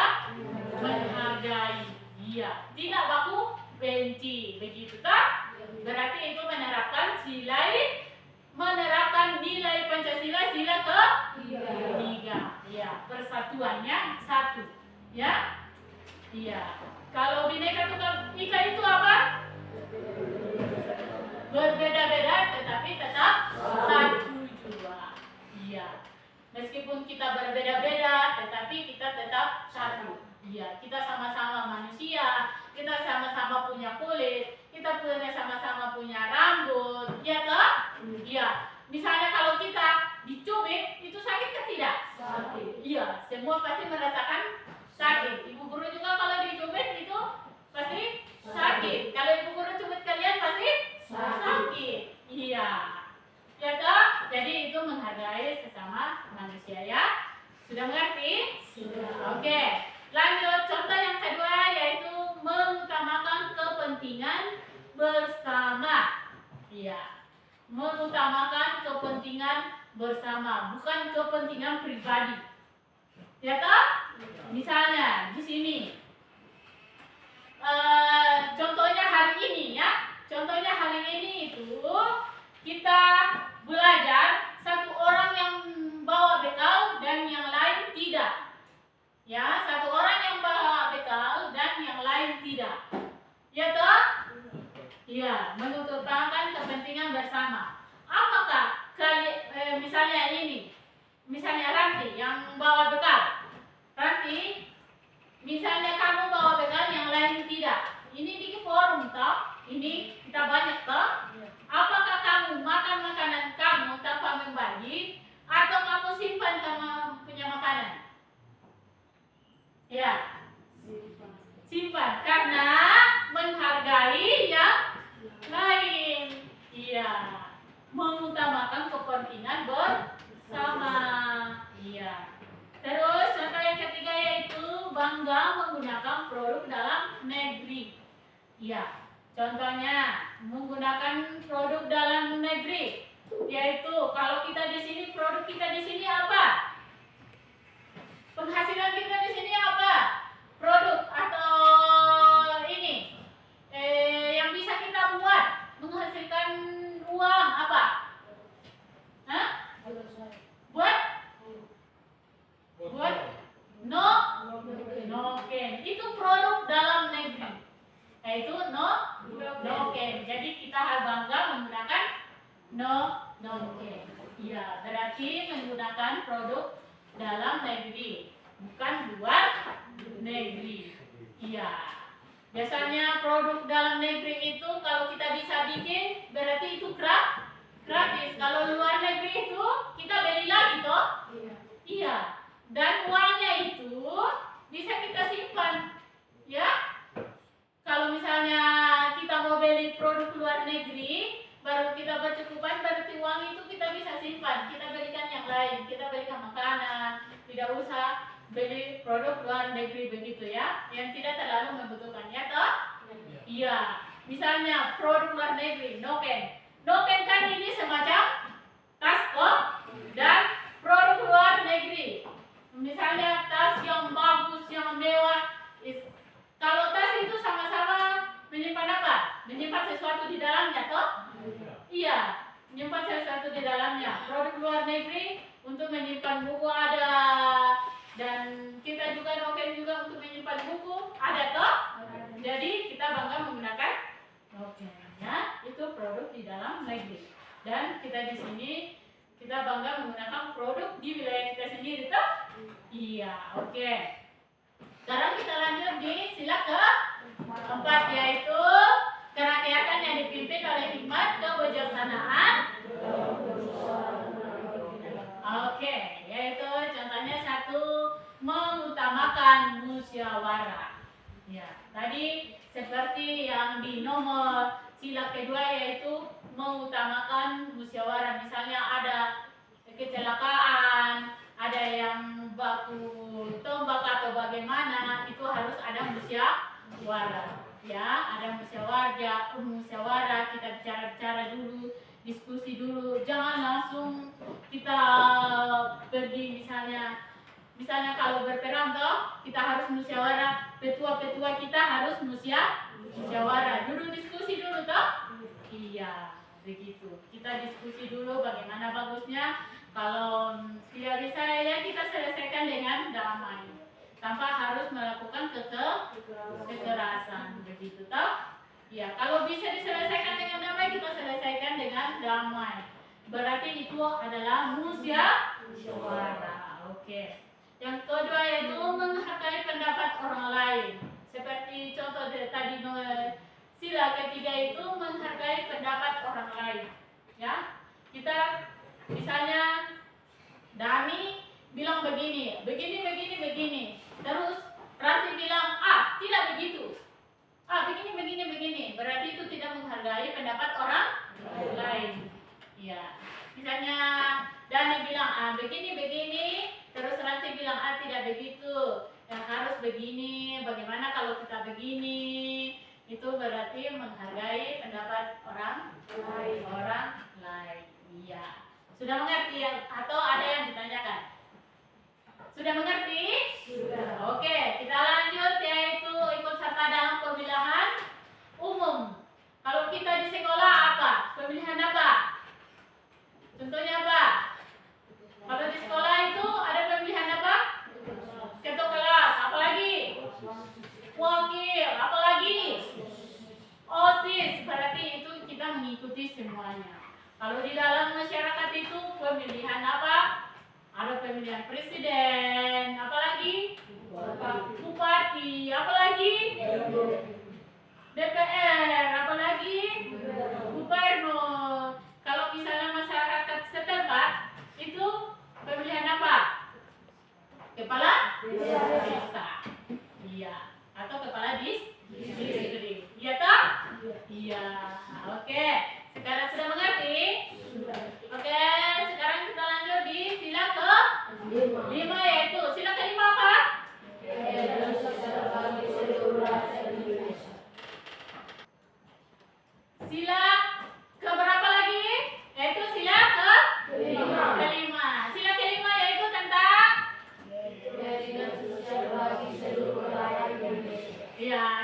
Iya. Tidak baku benci. Begitu tak? Berarti itu menerapkan nilai Pancasila sila ketiga. Iya. Persatuannya satu. Ya. Iya. Kalau Bhinneka Tunggal Ika itu apa? Berbeda-beda tetapi tetap satu jua. Iya. Meskipun kita berbeda-beda tetapi kita tetap satu. Iya, kita sama-sama manusia, kita sama-sama punya kulit, kita sama-sama punya rambut. Iya toh? Iya. Misalnya kalau kita dicubit itu sakit ke tidak? Sakit. Iya, semua pasti merasakan sakit. Ibu guru juga kalau dicubit itu pasti sakit. Kalau ibu guru cubit kalian pasti sakit. Iya. Ya toh? Jadi itu menghargai sesama manusia ya. Sudah mengerti? Sudah. Oke. Lanjut contoh yang kedua yaitu mengutamakan kepentingan bersama. Iya. Mengutamakan kepentingan bersama, bukan kepentingan pribadi. Ya toh? Misalnya di sini. Contohnya hari ini ya. Contohnya hari ini itu kita belajar satu orang yang bawa bekal dan yang lain tidak. Ya, satu orang yang bawa bekal dan yang lain tidak. Ya toh? Iya, mengutamakan kepentingan bersama. Apakah misalnya ini, misalnya Ranti yang bawa bekal. Ranti, misalnya kamu bawa bekal yang lain tidak. Ini di forum toh? Ini kita banyak toh? Apakah kamu makan makanan kamu tanpa membagi atau kamu simpan kamu punya makanan? Ya, simpan karena menghargai yang lain. Iya, mengutamakan kepentingan bersama. Iya. Terus contoh yang ketiga yaitu bangga menggunakan produk dalam negeri. Iya. Contohnya menggunakan produk dalam negeri, yaitu kalau kita di sini produk kita di sini apa? Penghasilan kita di sini apa? Produk atau ini yang bisa kita buat menghasilkan uang apa? Hah? Buat noken. Itu produk dalam negeri. Yaitu noken. Jadi kita harus bangga menggunakan noken. Iya, berarti menggunakan produk dalam negeri, bukan luar negeri. Iya. Biasanya produk dalam negeri itu kalau kita bisa bikin berarti itu gratis. Kalau luar negeri itu kita beli lagi toh? Iya. Dan uangnya itu bisa kita simpan. Ya. Kalau misalnya kita mau beli produk luar negeri, baru kita bercukupan, berarti uang itu kita bisa simpan. Kita belikan yang lain, kita belikan makanan, tidak usah beli produk luar negeri begitu ya, yang tidak terlalu membutuhkan ya toh? Iya. Misalnya produk luar negeri, noken. Noken kan ini semacam tas kok dan produk luar negeri. Misalnya tas yang bagus, yang mewah. Kalau tas itu sama-sama menyimpan apa? Menyimpan sesuatu di dalamnya toh? Iya, menyimpan sesuatu di dalamnya. Produk luar negeri untuk menyimpan buku ada, dan kita juga noken juga untuk menyimpan buku ada toh? Jadi kita bangga menggunakan noken ya, itu produk di dalam negeri. Dan kita di sini kita bangga menggunakan produk di wilayah kita sendiri toh? Iya, oke. Sekarang kita lanjut di sila ke-4 yaitu kerakyatan yang dipimpin oleh hikmat kebijaksanaan. Oke, yaitu contohnya satu, mengutamakan musyawarah. Ya, tadi seperti yang di nomor sila kedua yaitu mengutamakan musyawarah. Misalnya ada kecelakaan, ada yang baku tombak atau bagaimana, itu harus ada musyawarah. Ya, ada musyawarah, kita bicara-bicara dulu, diskusi dulu. Jangan langsung kita pergi misalnya kalau berperang toh, kita harus musyawarah, petua-petua kita harus musyawarah. Dulu diskusi dulu toh? Iya, begitu. Kita diskusi dulu bagaimana bagusnya. Kalau tidak bisa ya kita selesaikan dengan damai. Tanpa harus melakukan kekerasan, begitu toh? Ya, kalau bisa diselesaikan dengan damai, kita selesaikan dengan damai. Berarti itu adalah musyawarah. Oke. Yang kedua yaitu menghargai pendapat orang lain. Seperti contoh tadi sila ketiga itu menghargai pendapat orang lain. Ya, kita misalnya Dani bilang begini. Terus Ranti bilang, tidak begitu. Begini. Berarti itu tidak menghargai pendapat orang lain. Ya, misalnya Dani bilang, begini. Terus Ranti bilang, tidak begitu. Yang harus begini. Bagaimana kalau kita begini? Itu berarti menghargai pendapat orang lain. Iya. Sudah mengerti ya? Atau ada yang ditanyakan? Sudah mengerti? Sudah. Oke, kita lanjut yaitu ikut serta dalam pemilihan umum. Kalau kita di sekolah apa? Pemilihan apa? Contohnya apa? Kalau di sekolah itu ada pemilihan apa? Ketua kelas, apalagi? Wakil, apalagi? OSIS, berarti itu kita mengikuti semuanya. Kalau di dalam masyarakat itu pemilihan apa? Ada pemilihan presiden, apalagi? Bupati, apalagi? DPR, apalagi? Gubernur. Kalau misalnya masyarakat setempat, itu pemilihan apa? Kepala desa. Iya. Atau kepala distrik. Iya toh? Iya. Oke. Sekarang sudah mengerti? Sudah. Oke, sekarang kita lanjut di sila ke-5 yaitu sila ke-5 apa? Sila keberapa lagi? Yaitu sila ke-5. Sila ke-5 yaitu tentang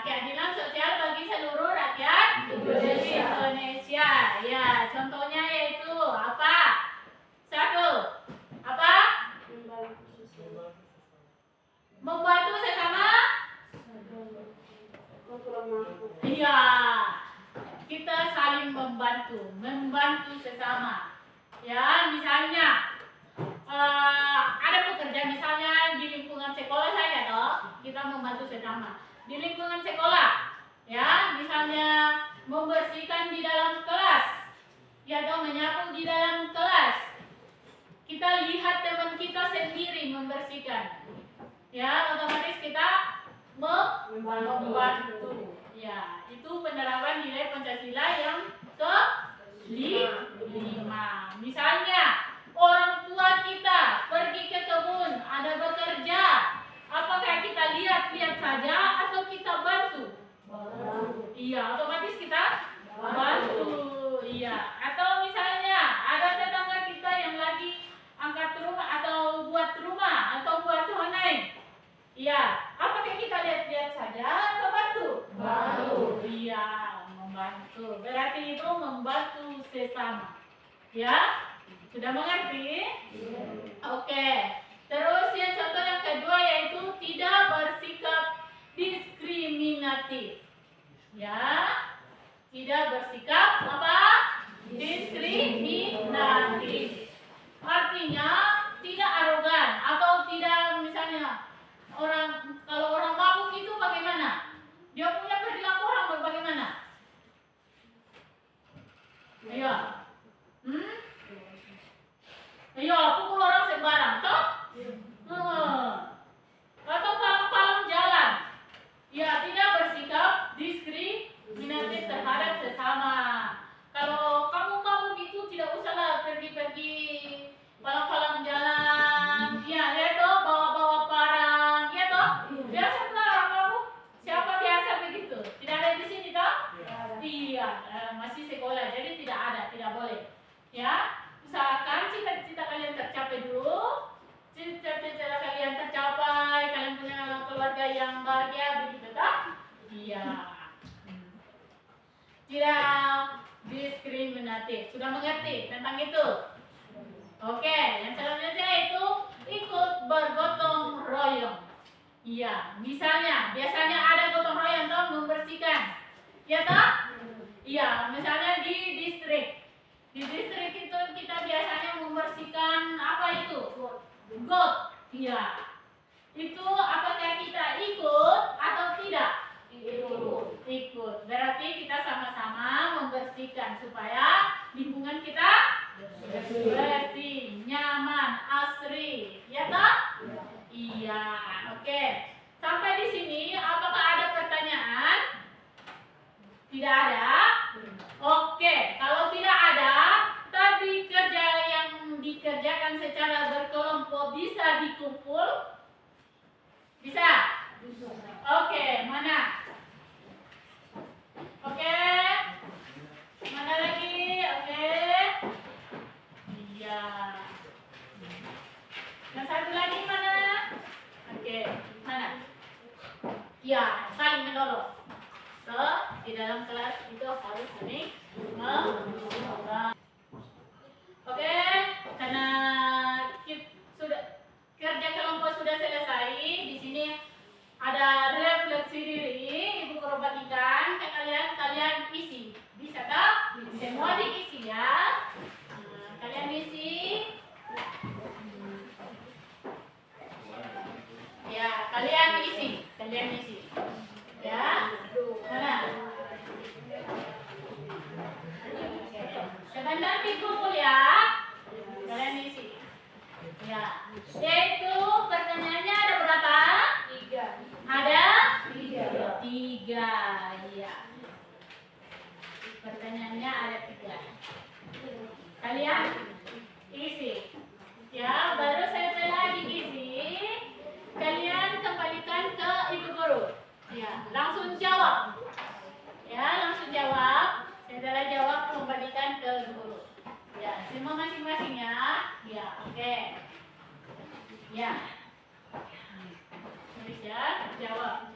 keadilan sosial bagi seluruh rakyat Indonesia. Ya, contohnya yaitu apa? Satu, apa? Membantu sesama. Iya, kita saling membantu sesama. Ya, misalnya ada pekerja misalnya di lingkungan sekolah saya toh, kita membantu sesama. Di lingkungan sekolah, ya, misalnya membersihkan di dalam kelas, ya toh, menyapu di dalam kelas. Kita lihat teman kita sendiri membersihkan, ya, otomatis kita membantu. Ya, itu penerapan nilai Pancasila yang ke-5. Misalnya orang tua kita pergi ke kebun, ada bekerja, apakah kita lihat saja atau kita bantu? Iya, otomatis kita bantu. Iya. Atau misalnya ada tetangga kita yang lagi angkat rumah atau buat rumah atau buat honai. Iya, apakah kita lihat saja atau bantu? Bantu. Iya, membantu. Berarti itu membantu sesama. Ya? Sudah mengerti? Oke. Terus yang contoh yang kedua yaitu tidak bersikap diskriminatif. Ya. Tidak bersikap apa? Diskriminatif. Artinya tidak arogan atau tidak misalnya kalau orang mabuk itu bagaimana? Dia punya perilaku orang bagaimana? yang bahagia begitu toh? Iya. Tidak diskriminatif. Sudah mengerti tentang itu? Oke, yang selanjutnya itu ikut bergotong royong. Iya, misalnya biasanya ada gotong royong toh membersihkan. Ya toh? Iya, misalnya di distrik. Di distrik itu kita biasanya membersihkan apa itu? Got. Iya. Itu apakah kita ikut atau tidak? Ikut. Berarti kita sama-sama membersihkan supaya lingkungan kita bersih, nyaman, asri. Ya toh? Iya. Oke. Sampai di sini apakah ada pertanyaan? Tidak ada? Oke. Kalau tidak ada, tadi kerja yang dikerjakan secara berkelompok bisa dikumpul? Bisa? Oke, mana? Oke. Mana lagi? Oke. Iya. Yang satu lagi mana? Oke, mana? Ya, saling menolong. So, di dalam kelas itu harus saling menolong. Oke, karena sudah kerja kelompok sudah selesai, di sini ada refleksi diri, Ibu Guru bagikan ke kalian, kalian isi. Bisa tak? Semua diisi ya. Kalian isi. Ya, kalian isi. Kalian isi. Ya. Mana? Sebentar dikumpul ya. Kalian isi. Ya. Yaitu pertanyaannya ada berapa? 3. Ada? 3. 3. Iya. Pertanyaannya ada 3. Kalian isi. Ya, baru setelah diisi, kalian kembalikan ke Ibu Guru. Ya, langsung jawab. Ya, langsung jawab. Setelah jawab, kembalikan ke Ibu Guru. Ya, semua masing-masing ya. Ya, oke. Ya. Tulis ya, jawab.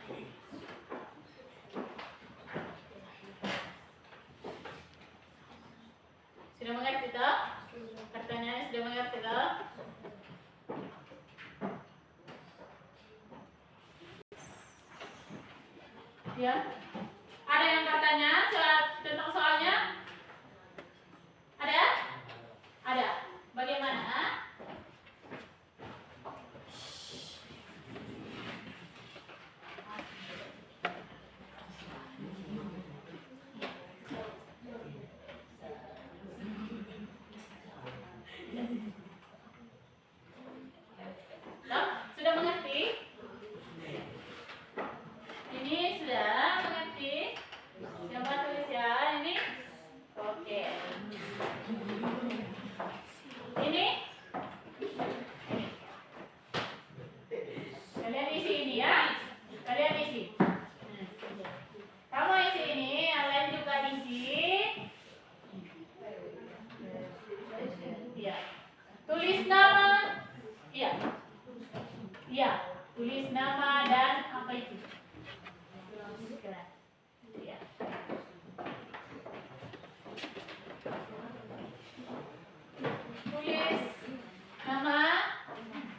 Sudah mengerti toh? Pertanyaannya sudah mengerti toh? Ya. Ada yang bertanya tentang soalnya? Ada? Ada. Bagaimana? Toh? Sudah mengerti? Ini sudah mengerti? Siapa tulis ya ini? Oke. Ini? Kalian isi ini ya. Kalian isi. Kamu isi ini, yang lain juga isi. Iya. Tulis nama. Iya. Iya. Tulis nama dan apa itu? Iya. Tulis nama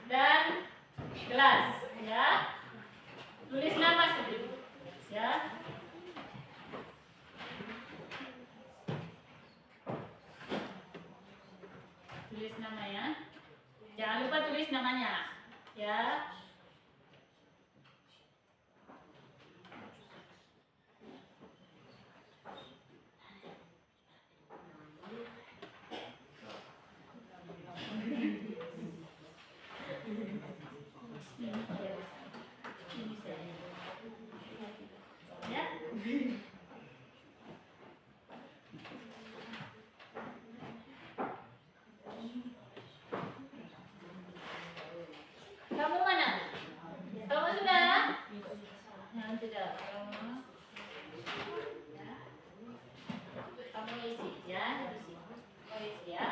dan gelas ya. Tulis nama saja ya. Tulis nama ya. Jangan lupa tulis namanya ya. Ya. Kamu mana? Kamu sudah? Yang sudah. Kamu isi ya. Kamu isi ya.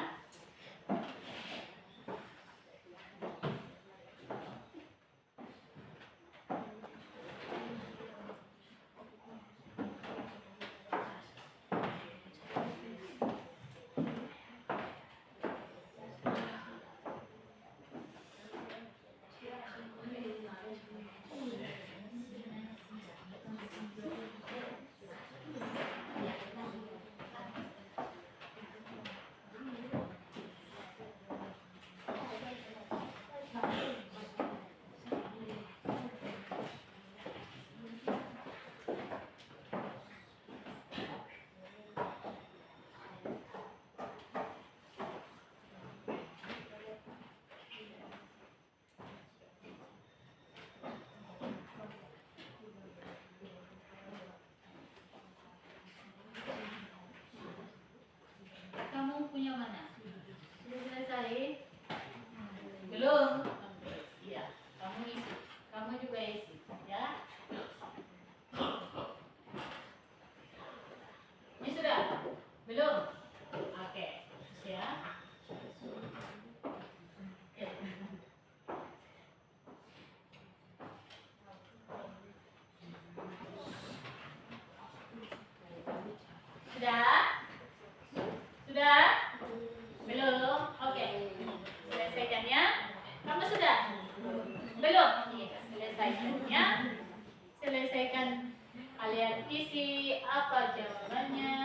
ya. Selesaikan, kalian isi apa jawabannya.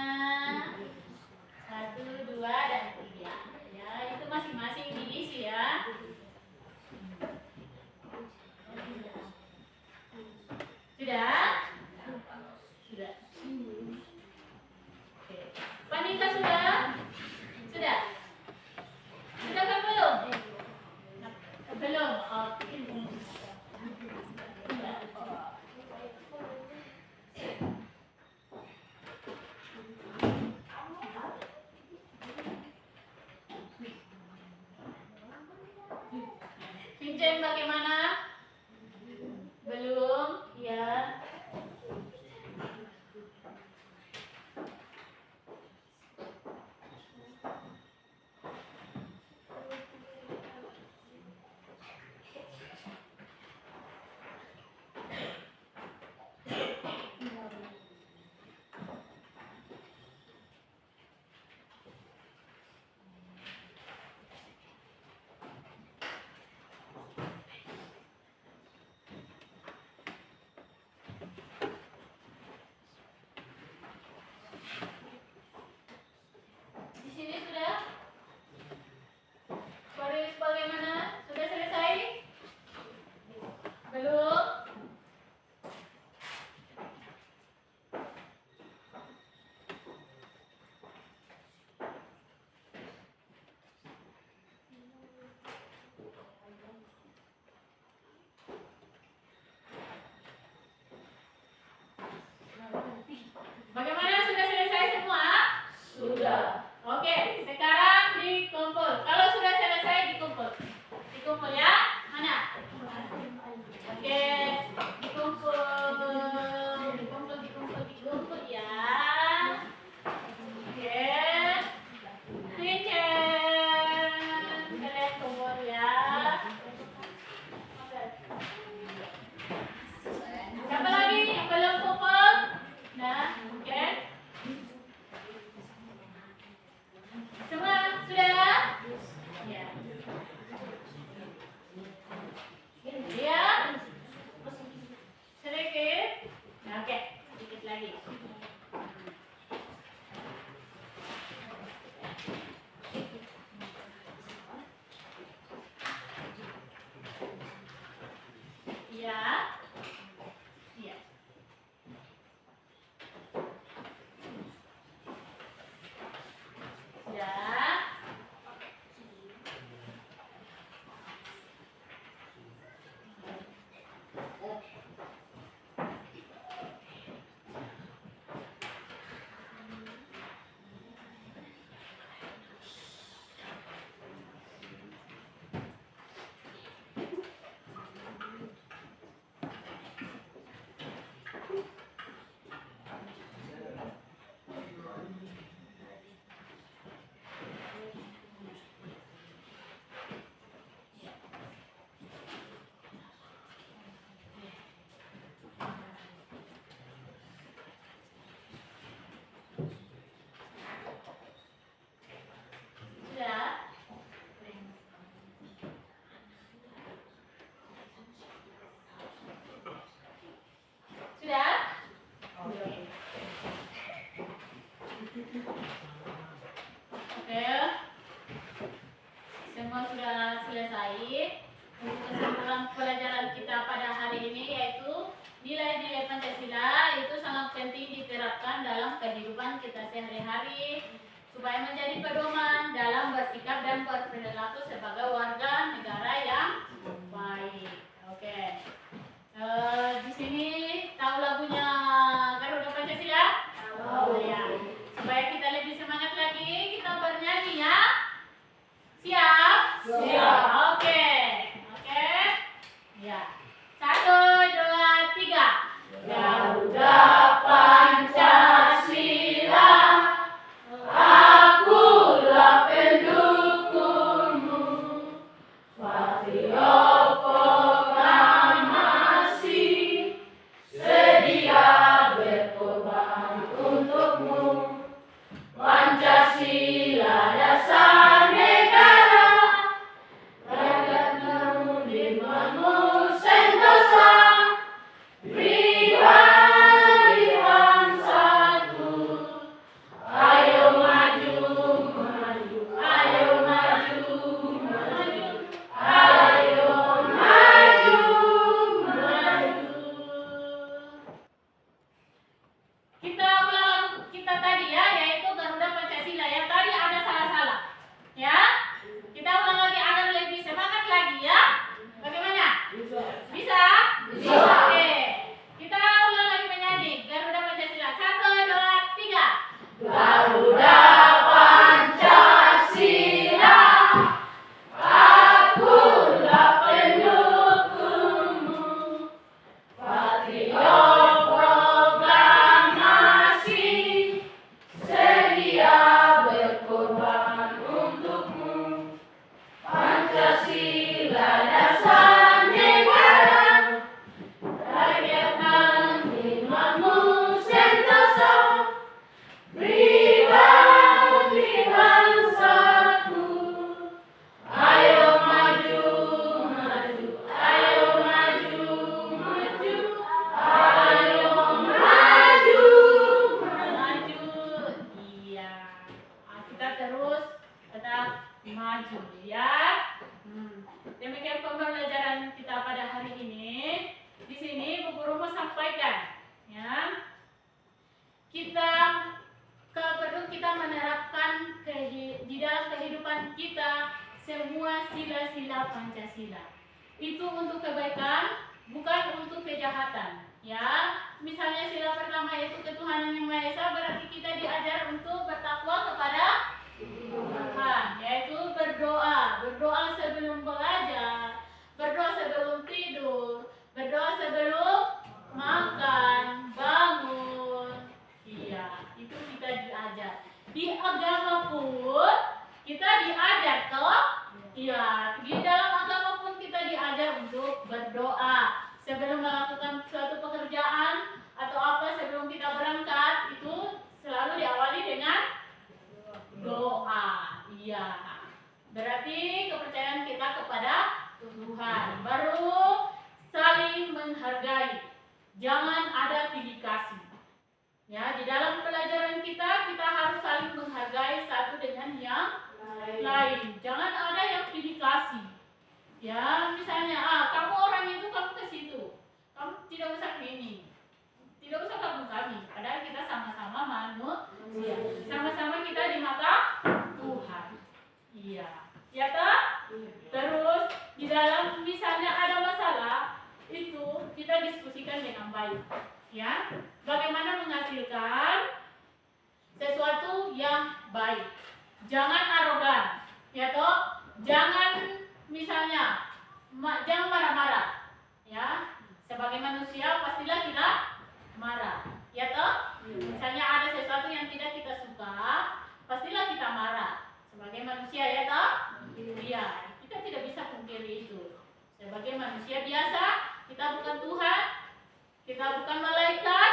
1, 2, dan 3. Ya, itu masing-masing diisi ya. Sudah? Sudah. Oke. Panika sudah? Sudah? Sudah kan belum? Belum. Oke. Vincent bagaimana? Belum? Ya. Di sini sudah? Baris bagaimana? Sudah selesai? Belum? Bagaimana, sudah selesai semua? Sudah. Oke, sekarang dikumpul. Kalau sudah selesai dikumpul. Dikumpul ya? Mana? Oke, dikumpul. Dikumpul ya. Oke. Vincent, kalian kumpul ya. Siapa lagi yang belum kumpul? Nah, oke. Semua sudah? Ya. Ya. Sedikit. Nah, oke, sedikit lagi. Ya. Ya. Ya. Sudah? Sudah? Oke. Semua sudah selesai. Untuk kesimpulan pelajaran kita pada hari ini yaitu nilai-nilai Pancasila itu sangat penting diterapkan dalam kehidupan kita sehari-hari supaya menjadi pedoman dalam bersikap dan berperilaku sebagai warga negara yang baik. Oke. Di sini tahu lagunya Garuda Pancasila? Tahu ya. Supaya kita lebih semangat lagi, kita bernyanyi ya. Siap? Siap. Oke. Oke. Ya. 1, 2, 3. Garuda Pancasila, akulah pendukungmu. Patriot proklamasi, kita perlu kita menerapkan di dalam kehidupan kita semua sila-sila Pancasila. Itu untuk kebaikan, bukan untuk kejahatan. Ya, misalnya sila pertama yaitu ketuhanan yang Maha Esa, berarti kita diajar untuk bertakwa kepada Tuhan, yaitu berdoa. Berdoa sebelum belajar, berdoa sebelum tidur, berdoa sebelum makan, bangun. Iya, itu kita diajar. Di agama pun kita diajar toh? Iya, di dalam agama pun kita diajar untuk berdoa. Sebelum melakukan suatu pekerjaan atau apa sebelum kita berangkat itu selalu diawali dengan doa. Iya. Berarti kepercayaan kita kepada Tuhan. Baru saling menghargai. Jangan ada pilih kasih. Ya, di dalam pelajaran kita harus saling menghargai satu dengan yang lain. Jangan ada yang pilih kasih. Ya, misalnya, kamu orang itu kamu ke situ, kamu tidak usah ke ini, tidak usah kamu kami. Padahal kita sama-sama manusia, sama-sama kita di mata Tuhan. Iya, ya toh? Terus di dalam misalnya ada masalah itu kita diskusikan dengan baik. Ya, bagaimana menghasilkan sesuatu yang baik. Jangan arogan, ya toh? Jangan misalnya, jangan marah-marah, ya. Sebagai manusia pastilah kita marah, ya toh. Misalnya ada sesuatu yang tidak kita suka, pastilah kita marah. Sebagai manusia, ya toh. Iya, kita tidak bisa pungkiri itu. Sebagai manusia biasa, kita bukan Tuhan, kita bukan malaikat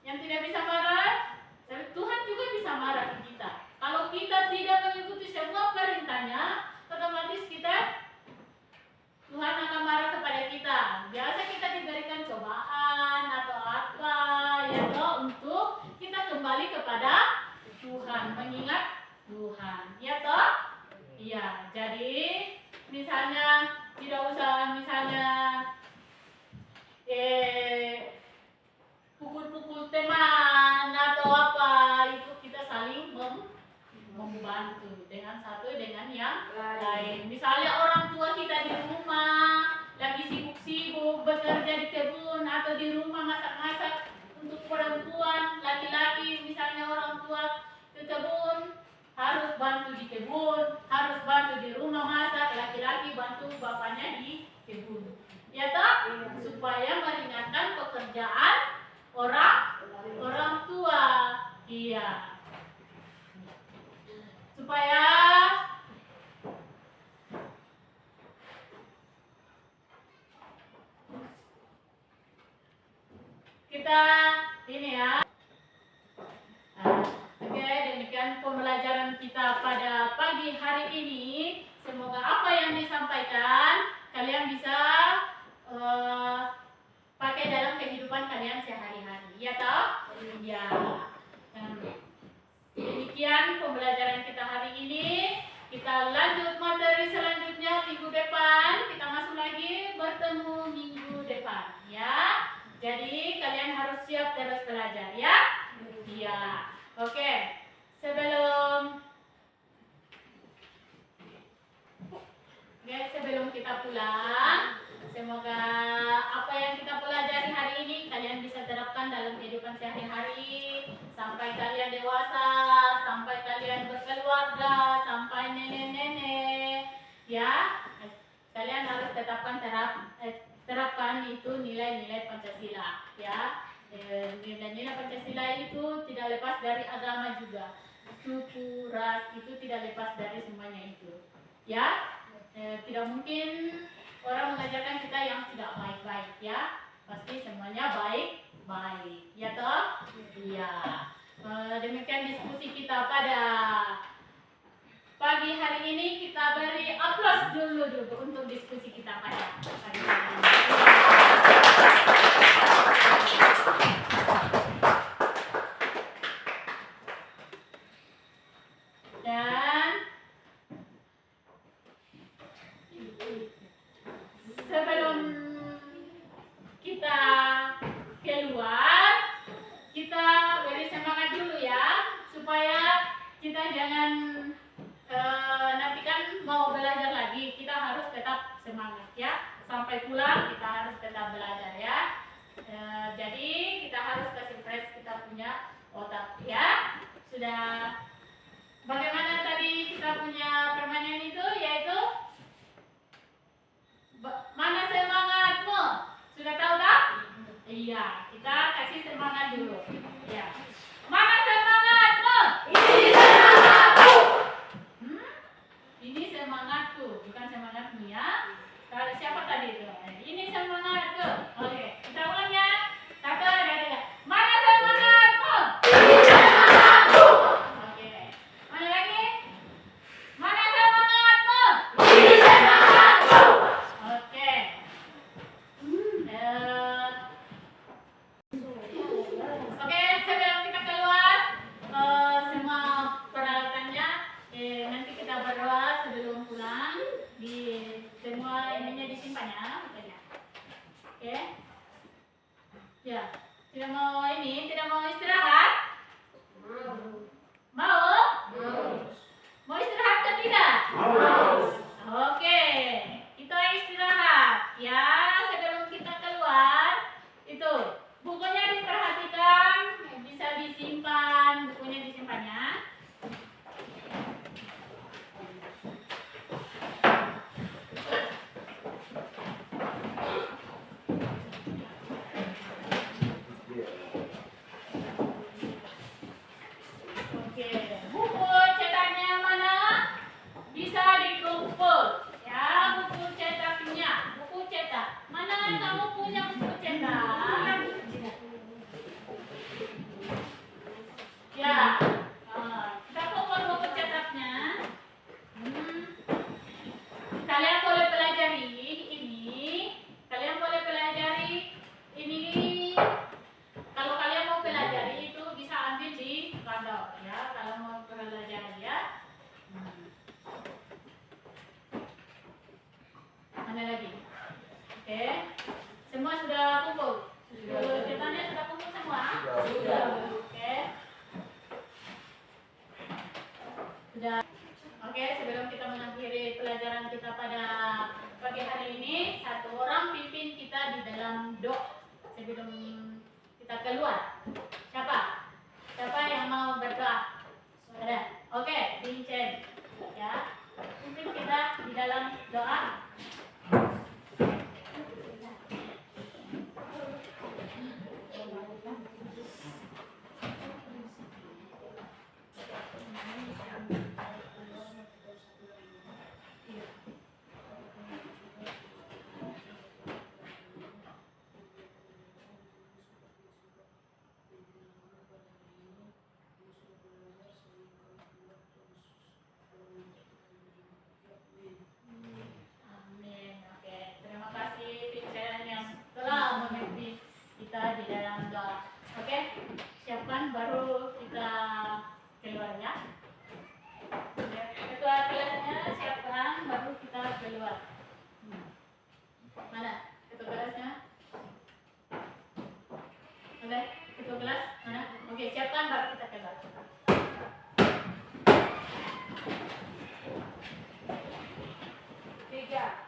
yang tidak bisa marah. Tapi Tuhan juga bisa marah ke kita. Kalau kita tidak mengikuti semua perintahnya, otomatis Tuhan akan marah kepada kita. Biasa kita diberikan cobaan atau apa, ya toh, untuk kita kembali kepada Tuhan, mengingat Tuhan, ya toh. Iya, jadi misalnya tidak usah misalnya pukul-pukul teman atau apa, itu kita saling membantu dengan satu dengan yang lain. Misalnya orang tua kita di rumah lagi sibuk-sibuk bekerja di kebun atau di rumah masak-masak, untuk perempuan laki-laki misalnya orang tua ke kebun harus bantu di kebun, harus bantu di rumah masak, laki-laki bantu bapaknya di kebun, ya toh, supaya meringankan pekerjaan orang tua. Iya, supaya kita ini ya. Oke, demikian pembelajaran kita pada pagi hari ini. Semoga apa yang disampaikan kalian bisa pakai dalam kehidupan kalian sehari-hari, ya toh? Ya. Demikian pembelajaran kita hari ini. Kita lanjut materi selanjutnya minggu depan. Kita masuk lagi bertemu minggu depan, ya. Jadi kalian harus siap terus belajar, ya. Iya. Oke. Sebelum kita pulang, semoga apa yang kita pelajari hari ini kalian bisa terapkan dalam kehidupan sehari-hari sampai kalian dewasa, sampai kalian berkeluarga, sampai nenek-nenek, ya. Kalian harus terapkan itu nilai-nilai Pancasila, ya. Nilai-nilai Pancasila itu tidak lepas dari agama juga, suku, ras itu tidak lepas dari semuanya itu, ya. Tidak mungkin orang mengajarkan kita yang tidak baik-baik, ya. Pasti semuanya baik-baik, ya toh? Iya. Demikian diskusi kita pada pagi hari ini. Kita beri aplaus dulu untuk diskusi kita pada pagi hari ini. Dan sebelum kita keluar, kita beri semangat kita jangan nanti kan mau belajar lagi, kita harus tetap semangat ya. Sampai pulang kita harus tetap belajar ya. Jadi kita harus kasih fresh kita punya otak ya. Sudah. Bagaimana tadi kita punya permainan itu, yaitu mana semangatmu? Sudah tahu tak? Iya, kita kasih semangat dulu. Ya. Mana semangatmu? Ini semangatku. Ini semangatku, bukan semangatmu ya. Kalau siapa tadi itu? Ini semangatku. Oke, kita ulang ya. Satu, dua, tiga. Mana semangatmu? Ini semangatku. Oke. Mana lagi? Mana semangatmu? Ini semangatku. Oke. Oke, sebelum kita keluar, semua peralatannya nanti kita berdoa sebelum pulang. Di semua ininya disimpan ya, makanya. Oke. Ya, tidak mau istirahat? Mau? Mau istirahat atau tidak? Oke, kita istirahat. Ya, sebelum kita keluar, itu bukunya diperhatikan, bisa disimpan, bukunya disimpan ya. Oke, buku cetaknya mana? Bisa dikumpul. Ya, buku cetaknya. Buku cetak. Mana kamu punya buku cetak? Ya. Kita kumpul buku cetaknya. Kalian boleh pelajari ini. Kalian boleh pelajari ini. Kalau kalian mau pelajari itu bisa ambil di kantor ya. Kalau mau pelajari ya. Mana lagi? Oke. Semua sudah kumpul. Cetaknya sudah kumpul semua? Sudah. Oke. Sudah. Oke, sebelum kita mengakhiri pelajaran kita pada pagi hari ini, satu orang pimpin kita di dalam doa sebelum kita keluar. Siapa? Siapa yang mau berdoa? Ada? Oke, Vincent. Ya, pimpin kita di dalam doa. Amin. Oke, terima kasih Vincent yang telah memimpin kita di dalam doa. Oke, siapkan baru kita keluar ya. Oke, ketua kelasnya siapkan baru kita keluar. Mana ketua kelasnya? Oke, ketua kelas mana? Oke, siapkan baru kita keluar. Tiga.